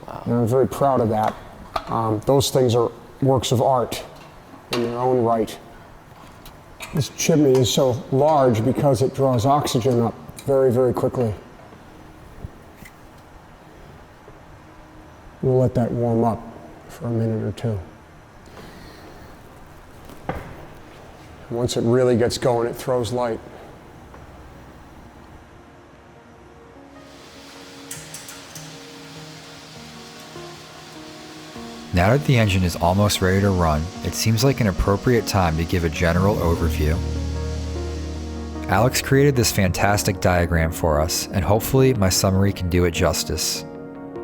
Wow. And I'm very proud of that. Those things are works of art in their own right. This chimney is so large because it draws oxygen up very, very quickly. We'll let that warm up for a minute or two. Once it really gets going, it throws light. Now that the engine is almost ready to run, it seems like an appropriate time to give a general overview. Alex created this fantastic diagram for us, and hopefully my summary can do it justice.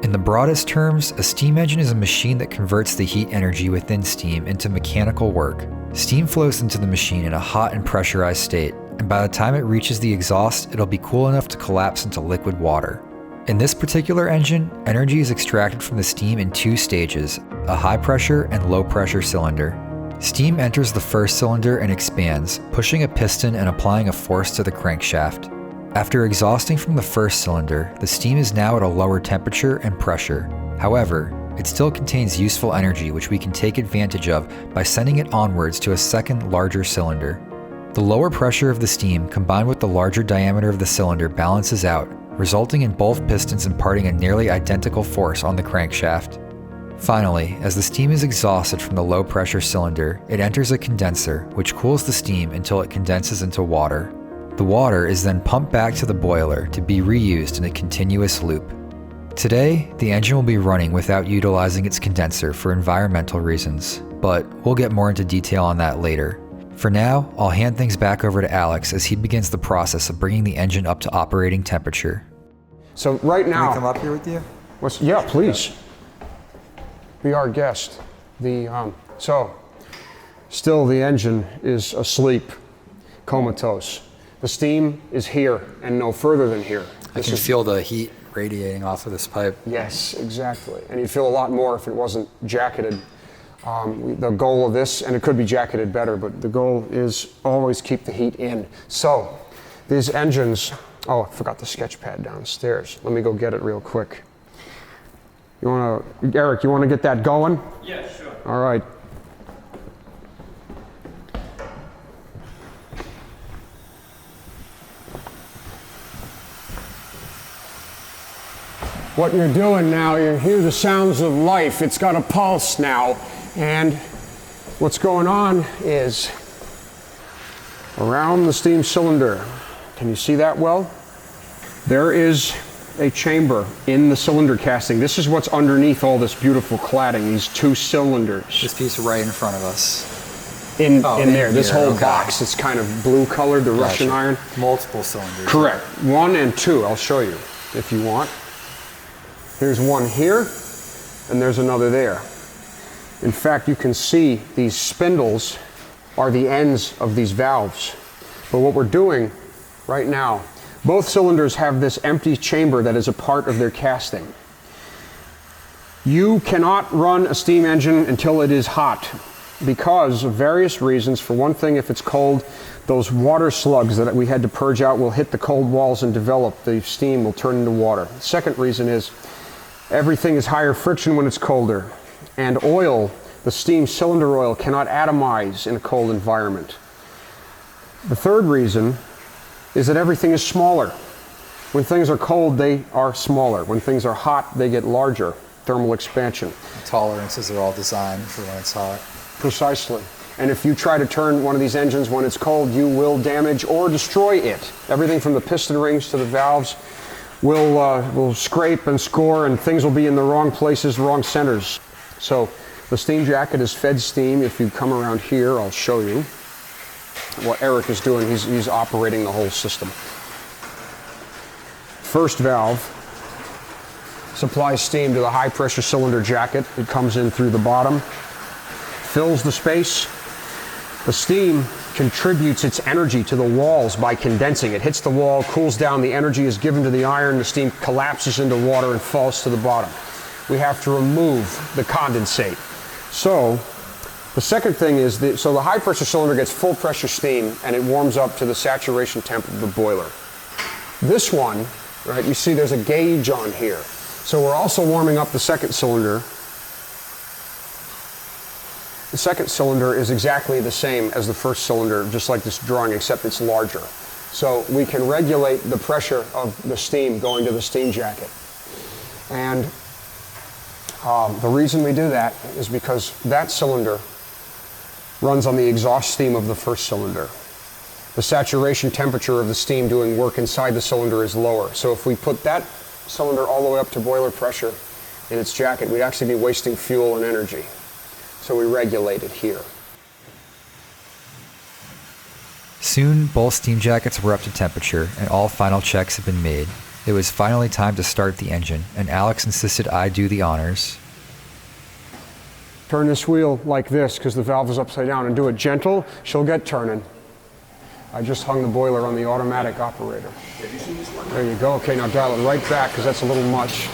In the broadest terms, a steam engine is a machine that converts the heat energy within steam into mechanical work. Steam flows into the machine in a hot and pressurized state, and by the time it reaches the exhaust, it'll be cool enough to collapse into liquid water. In this particular engine, energy is extracted from the steam in two stages, a high pressure and low pressure cylinder. Steam enters the first cylinder and expands, pushing a piston and applying a force to the crankshaft. After exhausting from the first cylinder, the steam is now at a lower temperature and pressure. However, it still contains useful energy which we can take advantage of by sending it onwards to a second, larger cylinder. The lower pressure of the steam combined with the larger diameter of the cylinder balances out, resulting in both pistons imparting a nearly identical force on the crankshaft. Finally, as the steam is exhausted from the low pressure cylinder, it enters a condenser, which cools the steam until it condenses into water. The water is then pumped back to the boiler to be reused in a continuous loop. Today, the engine will be running without utilizing its condenser for environmental reasons, but we'll get more into detail on that later. For now, I'll hand things back over to Alex as he begins the process of bringing the engine up to operating temperature. So right now... Can we come up here with you? Yeah, please. Be our guest. Still the engine is asleep, comatose. The steam is here and no further than here. I can feel the heat radiating off of this pipe. Yes, exactly. And you'd feel a lot more if it wasn't jacketed. The goal of this, and it could be jacketed better, but the goal is always keep the heat in. So these engines, I forgot the sketch pad downstairs. Let me go get it real quick. Eric, you want to get that going? Yeah, sure. All right. What you're doing now, you hear the sounds of life. It's got a pulse now. And what's going on is around the steam cylinder. Can you see that well? There is a chamber in the cylinder casting. This is what's underneath all this beautiful cladding, these two cylinders. This piece right in front of us. In there, this whole okay. box, it's kind of blue colored, the Russian iron. Multiple cylinders. Correct. 1 and 2, I'll show you if you want. Here's one here, and there's another there. In fact, you can see these spindles are the ends of these valves. But what we're doing right now, both cylinders have this empty chamber that is a part of their casting. You cannot run a steam engine until it is hot because of various reasons. For one thing, if it's cold, those water slugs that we had to purge out will hit the cold walls and develop. The steam will turn into water. The second reason is everything is higher friction when it's colder. And oil, the steam cylinder oil, cannot atomize in a cold environment. The third reason is that everything is smaller. When things are cold, they are smaller. When things are hot, they get larger. Thermal expansion. Tolerances are all designed for when it's hot. Precisely. And if you try to turn one of these engines when it's cold, you will damage or destroy it. Everything from the piston rings to the valves will scrape and score, and things will be in the wrong places, wrong centers. So the steam jacket is fed steam. If you come around here, I'll show you what Eric is doing. He's operating the whole system. First valve supplies steam to the high pressure cylinder jacket. It comes in through the bottom, fills the space. The steam contributes its energy to the walls by condensing. It hits the wall, cools down, the energy is given to the iron, the steam collapses into water and falls to the bottom. We have to remove the condensate. So the second thing is, the high pressure cylinder gets full pressure steam and it warms up to the saturation temp of the boiler. This one, right, you see there's a gauge on here. So we're also warming up the second cylinder. The second cylinder is exactly the same as the first cylinder, just like this drawing, except it's larger. So we can regulate the pressure of the steam going to the steam jacket. And the reason we do that is because that cylinder runs on the exhaust steam of the first cylinder. The saturation temperature of the steam doing work inside the cylinder is lower. So if we put that cylinder all the way up to boiler pressure in its jacket, we'd actually be wasting fuel and energy. So we regulate it here. Soon, both steam jackets were up to temperature, and all final checks had been made. It was finally time to start the engine, and Alex insisted I do the honors. Turn this wheel like this, because the valve is upside down, and do it gentle. She'll get turning. I just hung the boiler on the automatic operator. There you go. Okay, now dial it right back, because that's a little much.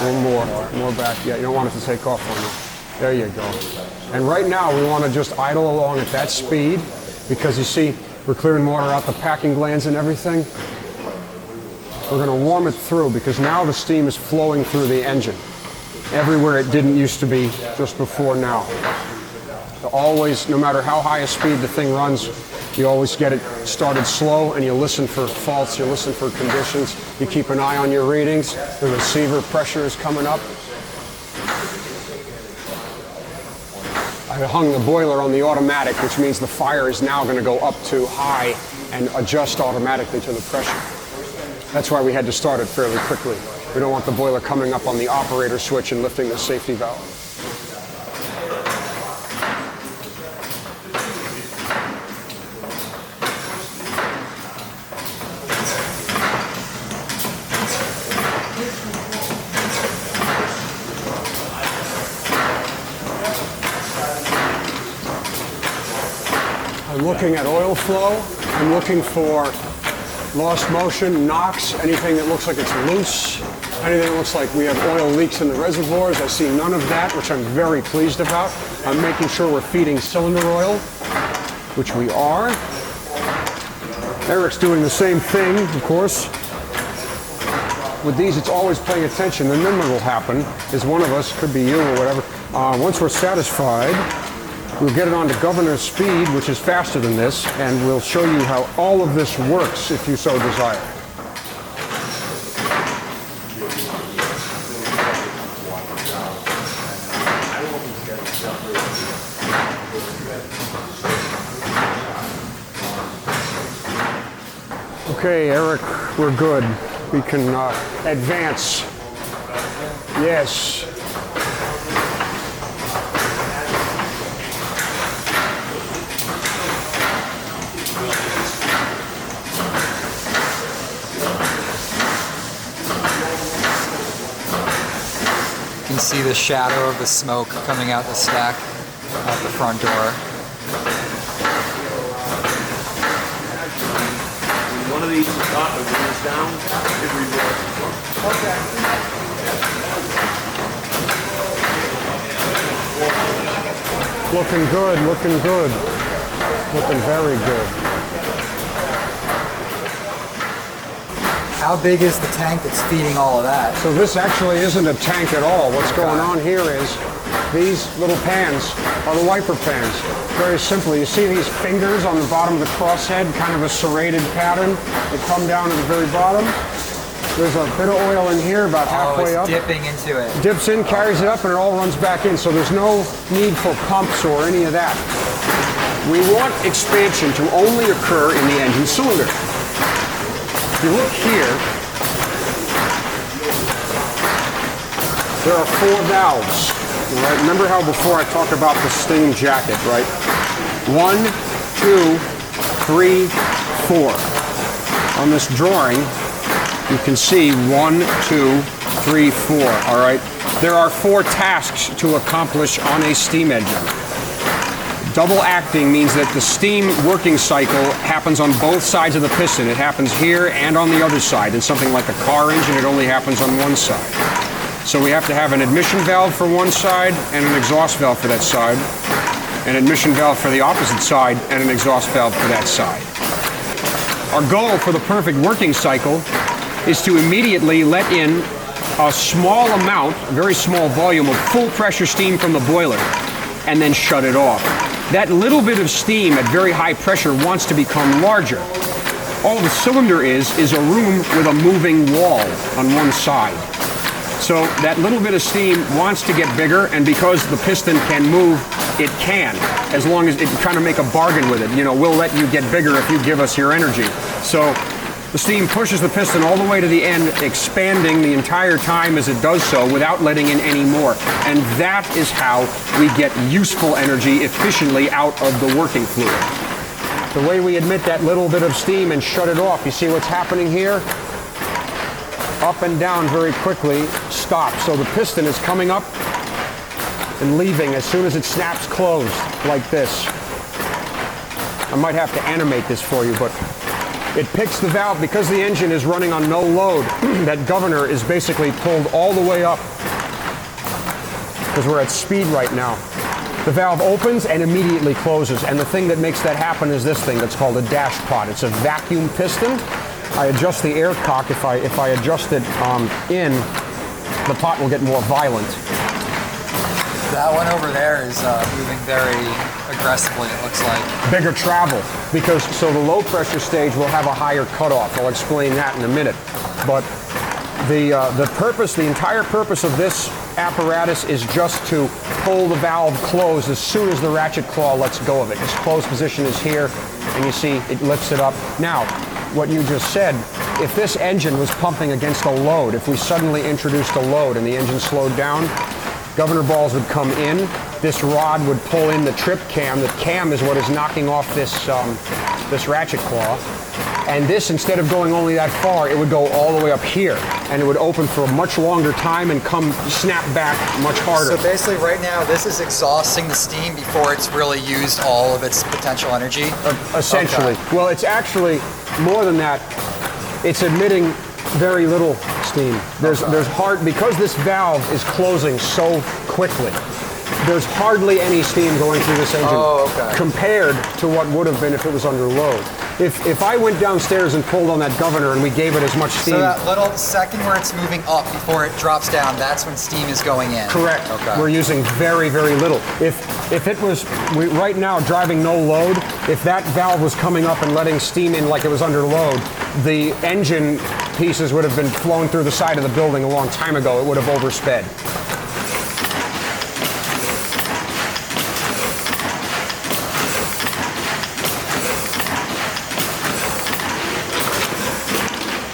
A little more back. Yeah, you don't want it to take off on you. There you go. And right now, we want to just idle along at that speed, because you see, we're clearing water out the packing glands and everything. We're going to warm it through, because now the steam is flowing through the engine. Everywhere it didn't used to be just before now. So always, no matter how high a speed the thing runs, you always get it started slow, and you listen for faults, you listen for conditions, you keep an eye on your readings, the receiver pressure is coming up. I hung the boiler on the automatic, which means the fire is now going to go up to high and adjust automatically to the pressure. That's why we had to start it fairly quickly. We don't want the boiler coming up on the operator switch and lifting the safety valve. I'm looking at oil flow. I'm looking for lost motion, NOx, anything that looks like it's loose, anything that looks like we have oil leaks in the reservoirs. I see none of that, which I'm very pleased about. I'm making sure we're feeding cylinder oil, which we are. Eric's doing the same thing, of course. With these, it's always paying attention. And then what will happen is one of us, could be you or whatever, once we're satisfied, we'll get it onto governor speed, which is faster than this, and we'll show you how all of this works if you so desire. Okay, Eric, we're good. We can advance. Yes. You can see the shadow of the smoke coming out the stack out the front door. One of these is up, and when it's down, it reverses. Okay. Looking good, looking good. Looking very good. How big is the tank that's feeding all of that? So this actually isn't a tank at all. What's going on here is these little pans are the wiper pans. Very simply, you see these fingers on the bottom of the crosshead, kind of a serrated pattern that come down to the very bottom. There's a bit of oil in here about halfway up. Dipping into it. Dips in, carries it up, and it all runs back in. So there's no need for pumps or any of that. We want expansion to only occur in the engine cylinder. If you look here, there are 4 valves. Right? Remember how before I talked about the steam jacket, right? 1, 2, 3, 4. On this drawing, you can see 1, 2, 3, 4. All right. There are 4 tasks to accomplish on a steam engine. Double acting means that the steam working cycle happens on both sides of the piston. It happens here and on the other side. In something like a car engine, it only happens on one side. So we have to have an admission valve for one side and an exhaust valve for that side, an admission valve for the opposite side, and an exhaust valve for that side. Our goal for the perfect working cycle is to immediately let in a small amount, a very small volume of full pressure steam from the boiler, and then shut it off. That little bit of steam at very high pressure wants to become larger. All the cylinder is a room with a moving wall on one side. So that little bit of steam wants to get bigger, and because the piston can move, it can, as long as it kind of make a bargain with it. You know, we'll let you get bigger if you give us your energy. So the steam pushes the piston all the way to the end, expanding the entire time as it does so without letting in any more. And that is how we get useful energy efficiently out of the working fluid. The way we admit that little bit of steam and shut it off, you see what's happening here? Up and down very quickly, stop. So the piston is coming up and leaving as soon as it snaps closed, like this. I might have to animate this for you, but it picks the valve. Because the engine is running on no load, that governor is basically pulled all the way up, because we're at speed right now. The valve opens and immediately closes, and the thing that makes that happen is this thing that's called a dash pot. It's a vacuum piston. I adjust the air cock. If I adjust it in, the pot will get more violent. That one over there is moving very aggressively, it looks like. Bigger travel, because so the low pressure stage will have a higher cutoff. I'll explain that in a minute. But the entire purpose of this apparatus is just to pull the valve closed as soon as the ratchet claw lets go of it. Its closed position is here, and you see it lifts it up. Now, what you just said, if this engine was pumping against a load, if we suddenly introduced a load and the engine slowed down, governor balls would come in, this rod would pull in the trip cam. The cam is what is knocking off this ratchet claw. And this, instead of going only that far, it would go all the way up here. And it would open for a much longer time and snap back much harder. So basically right now, this is exhausting the steam before it's really used all of its potential energy? Essentially. Okay. Well, it's actually more than that. It's emitting very little steam. There's because this valve is closing so quickly, there's hardly any steam going through this engine compared to what would have been if it was under load. If I went downstairs and pulled on that governor and we gave it as much steam... So that little second where it's moving up before it drops down, that's when steam is going in? Correct. Okay. We're using very, very little. If it was, right now, driving no load, if that valve was coming up and letting steam in like it was under load, the engine pieces would have been flown through the side of the building a long time ago. It would have oversped.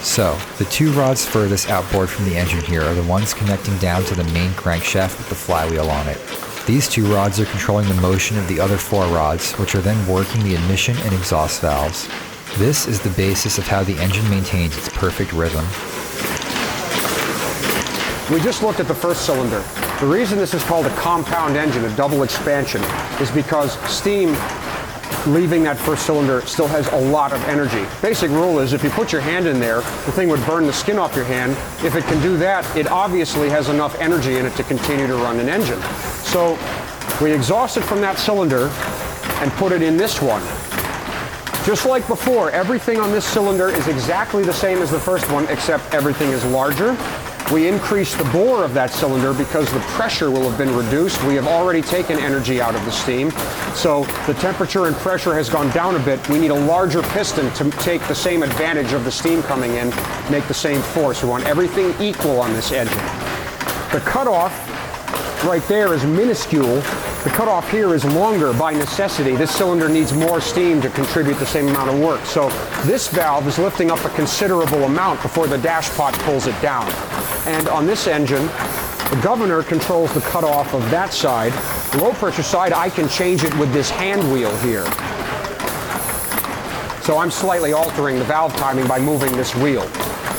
So, the two rods furthest outboard from the engine here are the ones connecting down to the main crankshaft with the flywheel on it. These two rods are controlling the motion of the other four rods, which are then working the admission and exhaust valves. This is the basis of how the engine maintains its perfect rhythm. We just looked at the first cylinder. The reason this is called a compound engine, a double expansion, is because steam leaving that first cylinder still has a lot of energy. Basic rule is if you put your hand in there, the thing would burn the skin off your hand. If it can do that, it obviously has enough energy in it to continue to run an engine. So we exhaust it from that cylinder and put it in this one. Just like before, everything on this cylinder is exactly the same as the first one, except everything is larger. We increase the bore of that cylinder because the pressure will have been reduced. We have already taken energy out of the steam. So the temperature and pressure has gone down a bit. We need a larger piston to take the same advantage of the steam coming in, make the same force. We want everything equal on this engine. The cutoff right there is minuscule. The cutoff here is longer by necessity. This cylinder needs more steam to contribute the same amount of work. So this valve is lifting up a considerable amount before the dash pot pulls it down. And on this engine, the governor controls the cutoff of that side. The low pressure side, I can change it with this hand wheel here. So I'm slightly altering the valve timing by moving this wheel.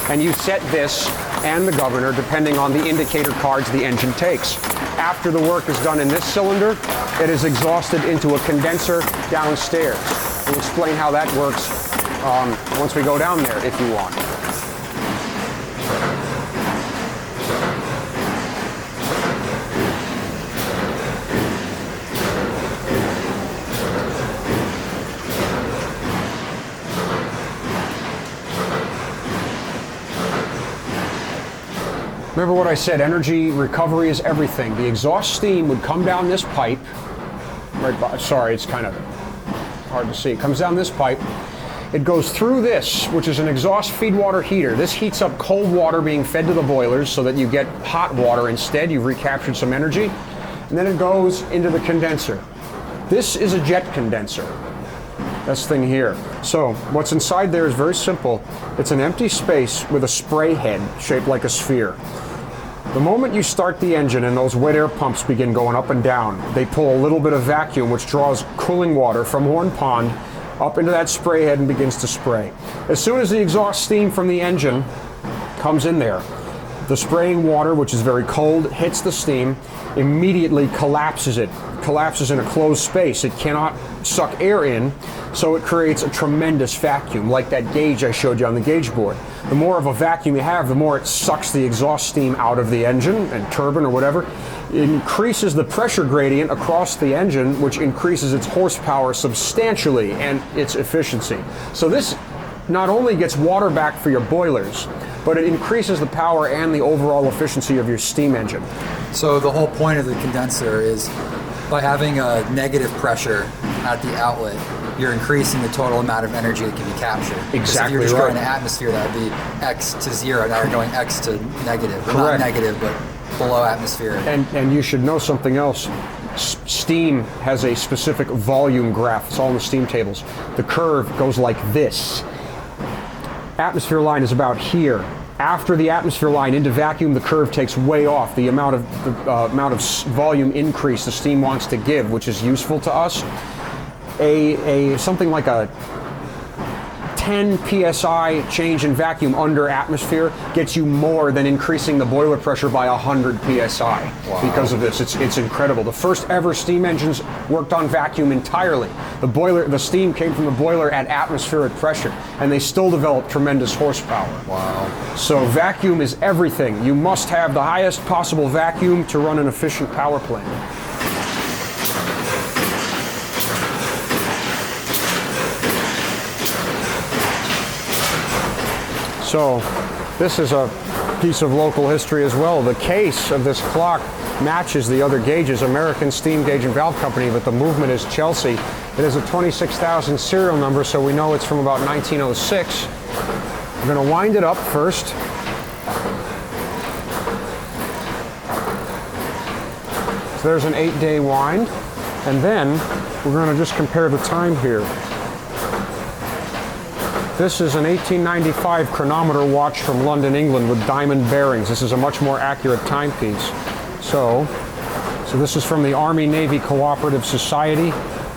And you set this and the governor depending on the indicator cards the engine takes. After the work is done in this cylinder, it is exhausted into a condenser downstairs. We'll explain how that works once we go down there if you want. Remember what I said, energy recovery is everything. The exhaust steam would come down this pipe, sorry, it's kind of hard to see. It comes down this pipe. It goes through this, which is an exhaust feed water heater. This heats up cold water being fed to the boilers so that you get hot water instead. You've recaptured some energy. And then it goes into the condenser. This is a jet condenser. This thing here. So what's inside there is very simple. It's an empty space with a spray head shaped like a sphere. The moment you start the engine and those wet air pumps begin going up and down, they pull a little bit of vacuum which draws cooling water from one pond up into that spray head and begins to spray. As soon as the exhaust steam from the engine comes in there, the spraying water, which is very cold, hits the steam, immediately collapses it. Collapses in a closed space. It cannot suck air in, so it creates a tremendous vacuum, like that gauge I showed you on the gauge board. The more of a vacuum you have, the more it sucks the exhaust steam out of the engine and turbine or whatever. It increases the pressure gradient across the engine, which increases its horsepower substantially and its efficiency. So this not only gets water back for your boilers, but it increases the power and the overall efficiency of your steam engine. So the whole point of the condenser is by having a negative pressure at the outlet, you're increasing the total amount of energy that can be captured. Exactly if you're just right. going to atmosphere, that would be X to 0. Now you're going X to negative. Or not Correct. negative, but below atmospheric. And you should know something else. Steam has a specific volume graph. It's all in the steam tables. The curve goes like this. Atmosphere line is about here. After the atmosphere line into vacuum, the curve takes way off. The amount of volume increase the steam wants to give, which is useful to us. Something like a 10 psi change in vacuum under atmosphere gets you more than increasing the boiler pressure by 100 psi. Wow. Because of this. It's incredible. The first ever steam engines worked on vacuum entirely. The steam came from the boiler at atmospheric pressure, and they still developed tremendous horsepower. Wow. So vacuum is everything. You must have the highest possible vacuum to run an efficient power plant. So this is a piece of local history as well. The case of this clock matches the other gauges, American Steam Gauge and Valve Company, but the movement is Chelsea. It has a 26,000 serial number, so we know it's from about 1906. We're going to wind it up first. So there's an 8-day wind, and then we're going to just compare the time here. This is an 1895 chronometer watch from London, England with diamond bearings. This is a much more accurate timepiece. So this is from the Army-Navy Cooperative Society.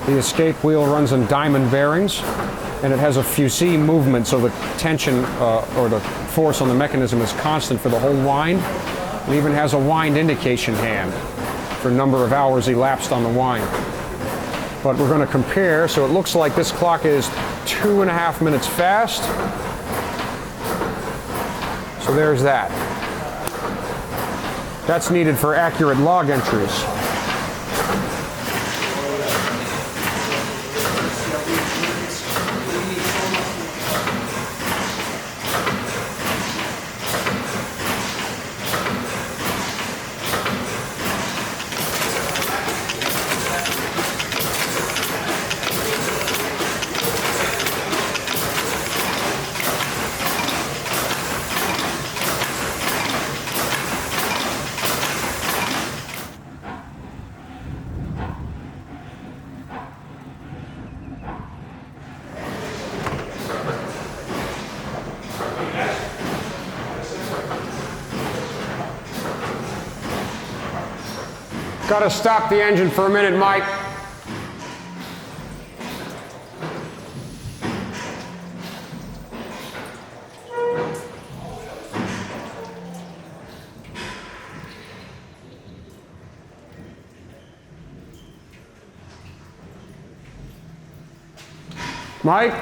The escape wheel runs in diamond bearings, and it has a fusee movement, so the tension or the force on the mechanism is constant for the whole wind. It even has a wind indication hand for number of hours elapsed on the wind. But we're going to compare, so it looks like this clock is 2.5 minutes fast. So there's that. That's needed for accurate log entries. Gotta stop the engine for a minute, Mike. Mike?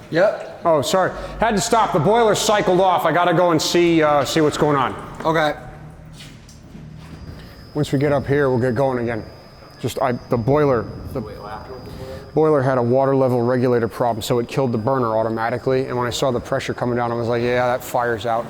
Yep. Oh, sorry. Had to stop. The boiler cycled off. I gotta go and see what's going on. Okay. Once we get up here, we'll get going again. The boiler had a water level regulator problem, so it killed the burner automatically. And when I saw the pressure coming down, I was like, yeah, that fire's out.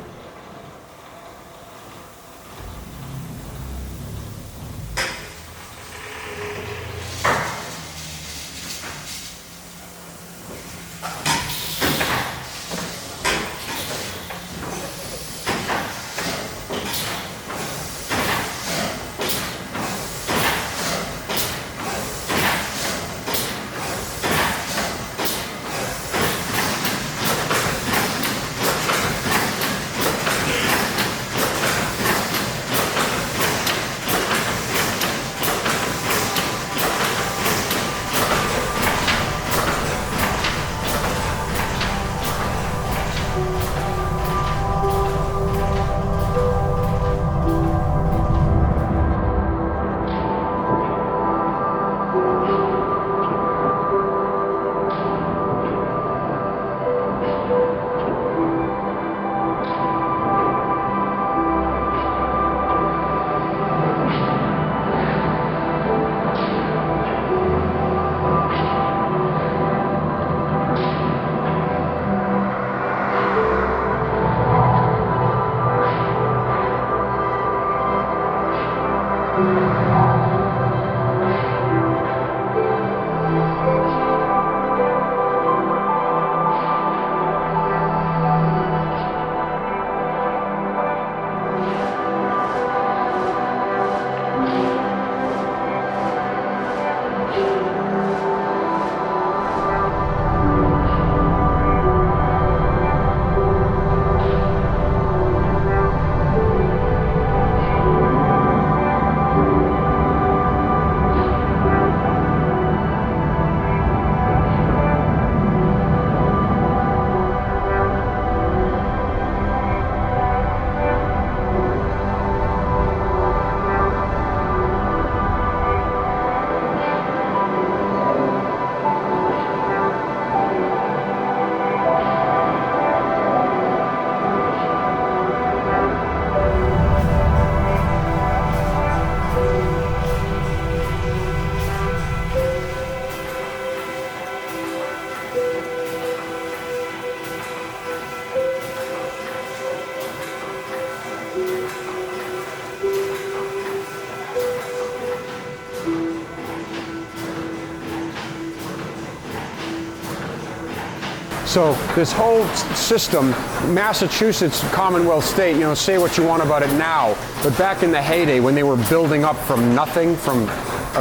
So this whole system, Massachusetts, Commonwealth state, you know, say what you want about it now, but back in the heyday when they were building up from nothing, from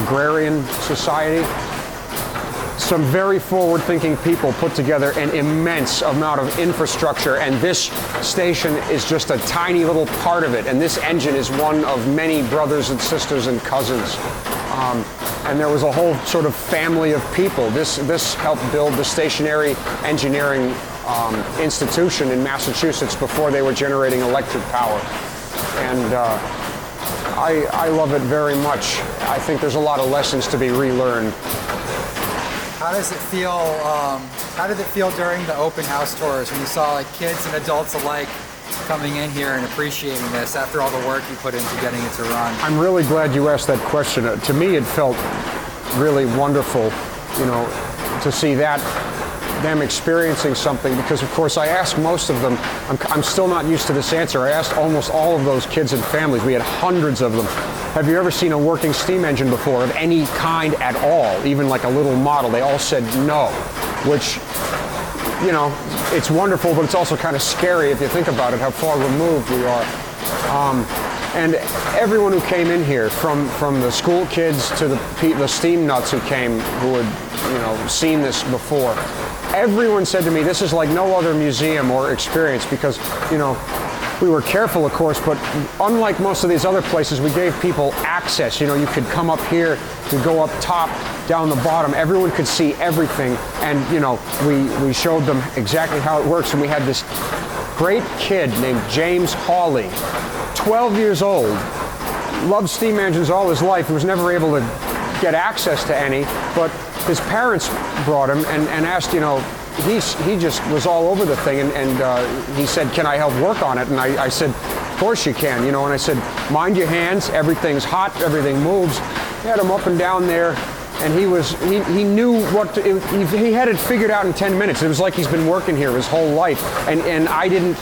agrarian society, some very forward-thinking people put together an immense amount of infrastructure, and this station is just a tiny little part of it, and this engine is one of many brothers and sisters and cousins. And there was a whole sort of family of people. This helped build the stationary engineering institution in Massachusetts before they were generating electric power. And I love it very much. I think there's a lot of lessons to be relearned. How does it feel? How did it feel during the open house tours when you saw like kids and adults alike coming in here and appreciating this after all the work you put into getting it to run? I'm really glad you asked that question. To me, it felt really wonderful, you know, to see them experiencing something, because of course I asked most of them. I'm still not used to this answer. I asked almost all of those kids and families. We had hundreds of them. Have you ever seen a working steam engine before of any kind at all, even like a little model? They all said no, which, you know, it's wonderful, but it's also kind of scary if you think about it, how far removed we are. And everyone who came in here, from the school kids to the steam nuts who came, who had, you know, seen this before, everyone said to me, this is like no other museum or experience, because, you know, we were careful, of course, but unlike most of these other places, we gave people access. You know, you could come up here, you go up top, down the bottom. Everyone could see everything, and, you know, we showed them exactly how it works. And we had this great kid named James Hawley, 12 years old, loved steam engines all his life. He was never able to get access to any, but his parents brought him and asked, you know, he just was all over the thing, and he said, can I help work on it? And I said, of course you can, you know, and I said, mind your hands, everything's hot, everything moves. He had him up and down there, and he knew what he had it figured out in 10 minutes. It was like he's been working here his whole life, and I didn't,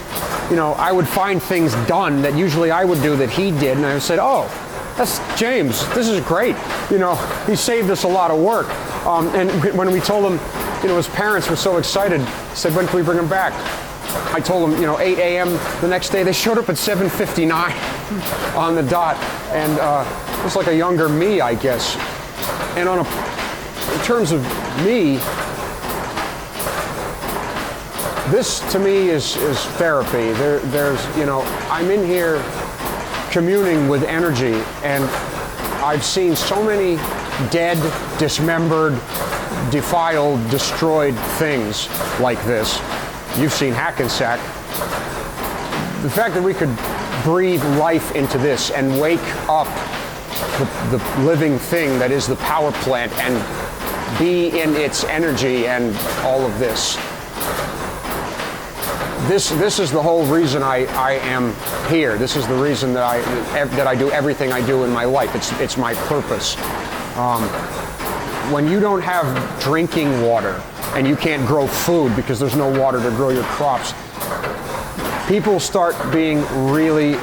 you know, I would find things done that usually I would do that he did, and I said, oh, that's James, this is great. You know, he saved us a lot of work. And when we told him, you know, his parents were so excited, he said, when can we bring him back? I told him, you know, 8 a.m. the next day. They showed up at 7:59 on the dot, and it was like a younger me, I guess. And in terms of me, this to me is therapy. There's, you know, I'm in here communing with energy, and I've seen so many dead, dismembered, defiled, destroyed things like this. You've seen Hackensack. The fact that we could breathe life into this and wake up the living thing that is the power plant and be in its energy and all of this. This is the whole reason I am here. This is the reason that I do everything I do in my life. It's my purpose. When you don't have drinking water and you can't grow food because there's no water to grow your crops, people start being really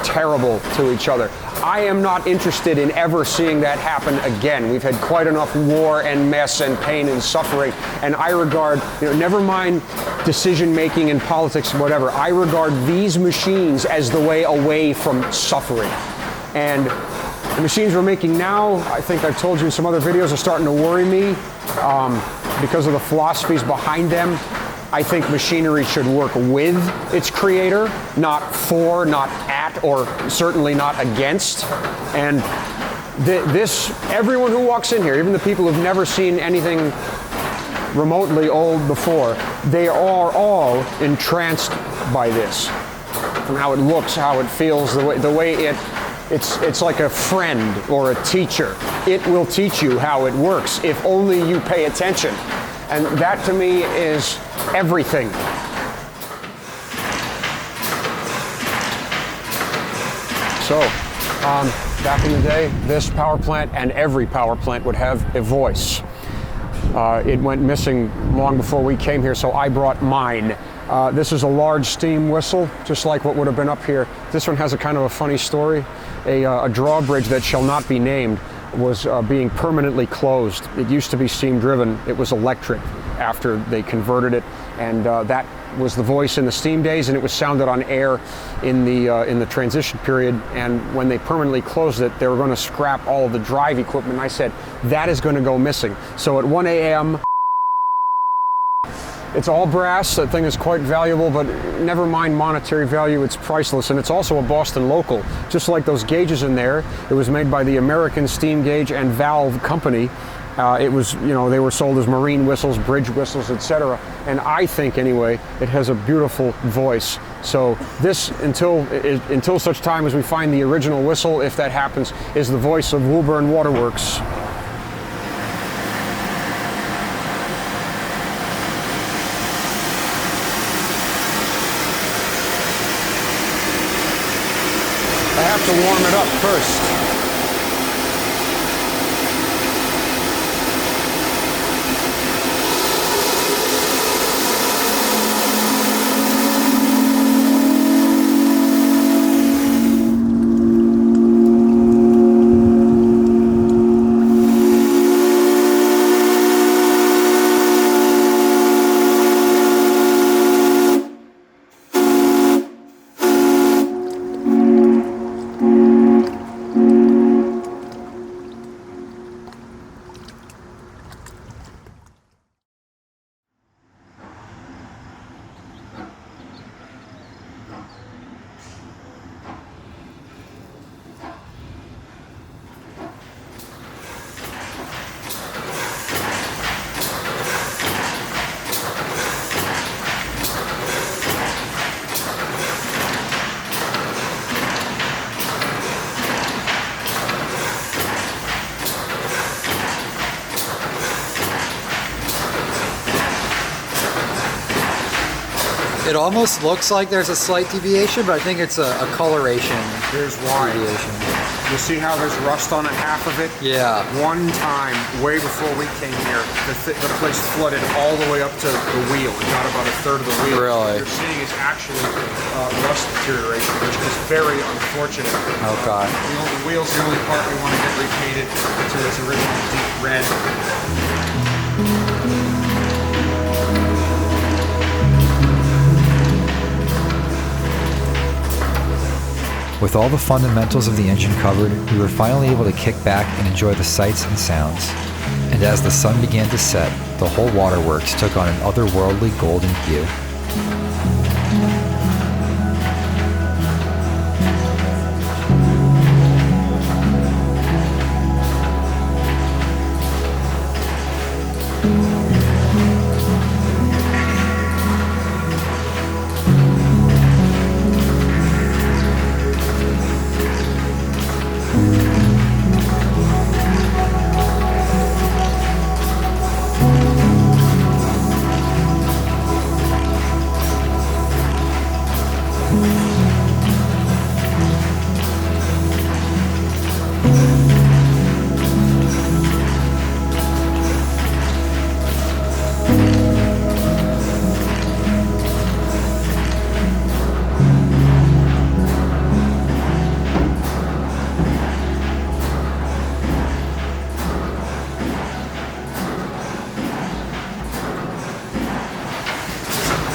terrible to each other. I am not interested in ever seeing that happen again. We've had quite enough war and mess and pain and suffering, and I regard, you know, never mind decision making in politics, whatever, I regard these machines as the way away from suffering. And the machines we're making now, I think I've told you in some other videos, are starting to worry me because of the philosophies behind them. I think machinery should work with its creator, not for, not at, or certainly not against. And everyone who walks in here, even the people who've never seen anything remotely old before, they are all entranced by this. From how it looks, how it feels, the way it's like a friend or a teacher. It will teach you how it works if only you pay attention. And that to me is everything. So, back in the day, this power plant and every power plant would have a voice. It went missing long before we came here, so I brought mine. This is a large steam whistle, just like what would have been up here. This one has a kind of a funny story. A drawbridge that shall not be named was being permanently closed. It used to be steam driven. It was electric. after they converted it, and that was the voice in the steam days, and it was sounded on air in the transition period. And when they permanently closed it, they were going to scrap all of the drive equipment. And I said, that is going to go missing. So at 1 a.m., it's all brass. That thing is quite valuable, but never mind monetary value, it's priceless. And it's also a Boston local. Just like those gauges in there, it was made by the American Steam Gauge and Valve Company. It was, they were sold as marine whistles, bridge whistles, etc. And I think, anyway, it has a beautiful voice. So this, until such time as we find the original whistle, if that happens, is the voice of Woburn Waterworks. I have to warm it up first. It almost looks like there's a slight deviation, but I think it's a coloration. Here's why. Deviation. You see how there's rust on it, half of it? Yeah. One time, way before we came here, the place flooded all the way up to the wheel. It got about a third of the wheel. Really? What you're seeing is actually rust deterioration, which is very unfortunate. Oh, God. The wheel's the only part we want to get repainted to its original deep red. With all the fundamentals of the engine covered, we were finally able to kick back and enjoy the sights and sounds. And as the sun began to set, the whole waterworks took on an otherworldly golden hue.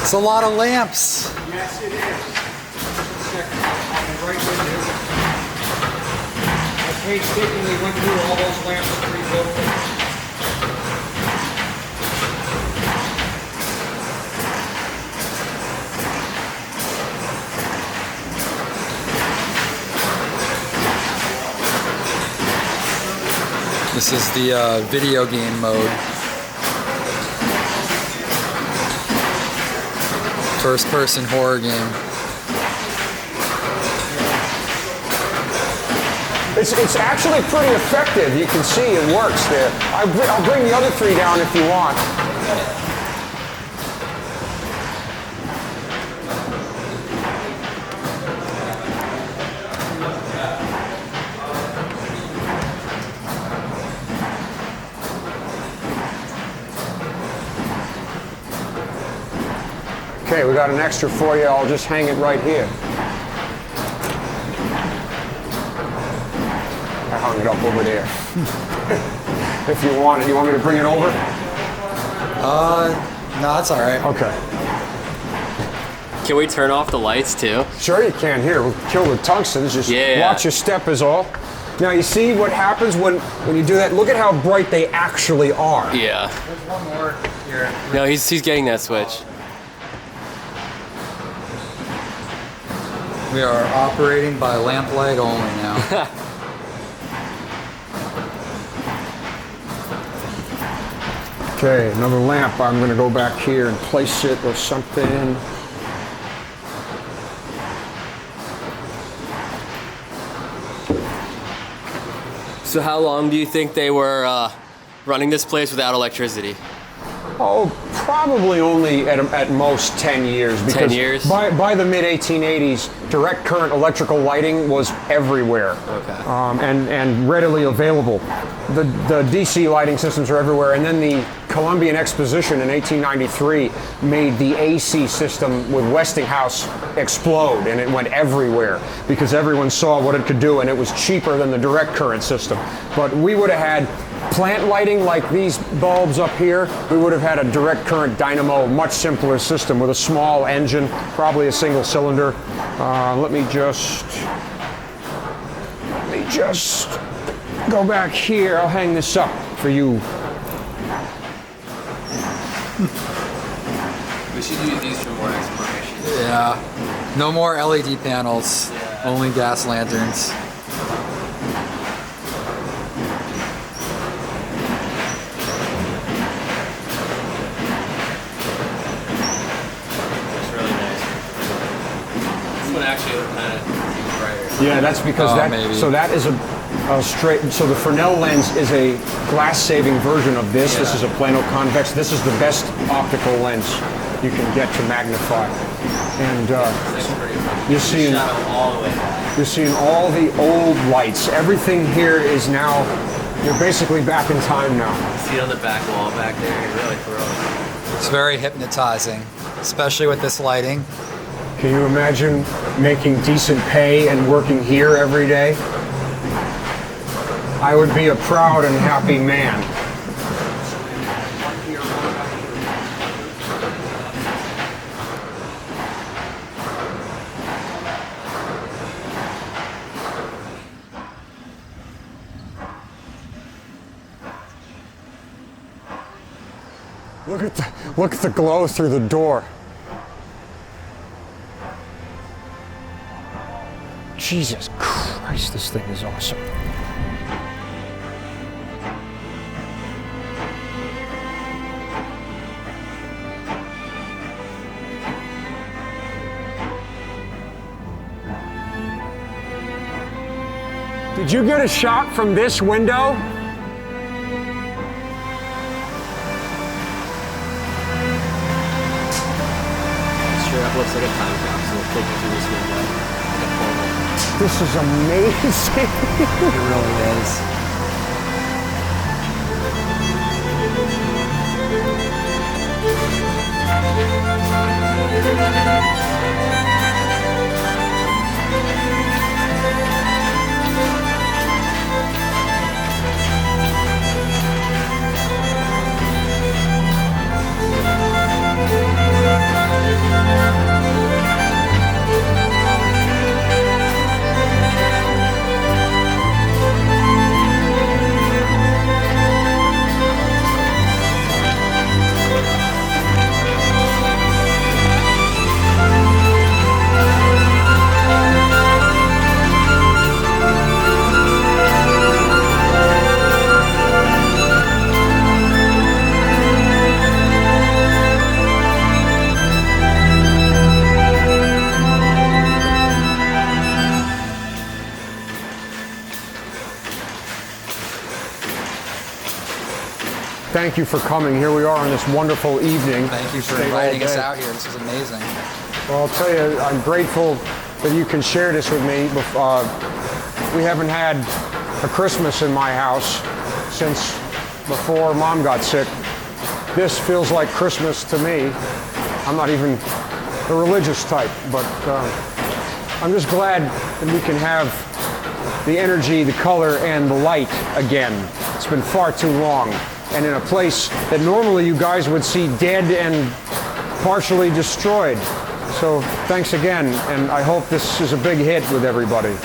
It's a lot of lamps. Yes, it is. Check on the right window. I painstakingly went through all those lamps and rebuilt them. This is the video game mode. First-person horror game. It's actually pretty effective. You can see it works there. I'll bring the other three down if you want. Okay, we got an extra for you. I'll just hang it right here. I hung it up over there. If you want it. You want me to bring it over? No, that's all right. Okay. Can we turn off the lights too? Sure you can. Here, we'll kill the tungstens. Just watch your step is all. Now you see what happens when you do that? Look at how bright they actually are. Yeah. There's one more here. No, he's getting that switch. We are operating by lamplight only now. Okay, another lamp. I'm going to go back here and place it or something. So how long do you think they were running this place without electricity? Oh, probably only at most 10 years. Because 10 years? By the mid-1880s, direct current electrical lighting was everywhere. Okay. And readily available. The DC lighting systems are everywhere. And then the Columbian Exposition in 1893 made the AC system with Westinghouse explode, and it went everywhere because everyone saw what it could do, and it was cheaper than the direct current system. But we would have had plant lighting like these bulbs up here. We would have had a direct current dynamo, much simpler system with a small engine, probably a single cylinder. Let me just go back here. I'll hang this up for you. We should use these for more exploration. Yeah. No more LED panels. Only gas lanterns. It's really nice. This one actually kind of brighter. Yeah, that's because maybe. So that is a straight. So the Fresnel lens is a glass-saving version of this. This is a plano convex. This is the best optical lens you can get to magnify, and you're seeing all the way back. you're seeing all the old lights. Everything here is now. You're basically back in time now. See on the back wall back there, you're really throwing. It's very hypnotizing, especially with this lighting. Can you imagine making decent pay and working here every day? I would be a proud and happy man. Look at the glow through the door. Jesus Christ, this thing is awesome. Did you get a shot from this window? Straight up looks like a time capsule taken through this window. Like a portal. This is amazing. It really is. Thank you for coming. Here we are on this wonderful evening. Thank you for Stayed all inviting us day. out here. This is amazing. Well, I'll tell you, I'm grateful that you can share this with me. We haven't had a Christmas in my house since before Mom got sick. This feels like Christmas to me. I'm not even the religious type, but I'm just glad that we can have the energy, the color, and the light again. It's been far too long and in a place that normally you guys would see dead and partially destroyed. So thanks again, and I hope this is a big hit with everybody.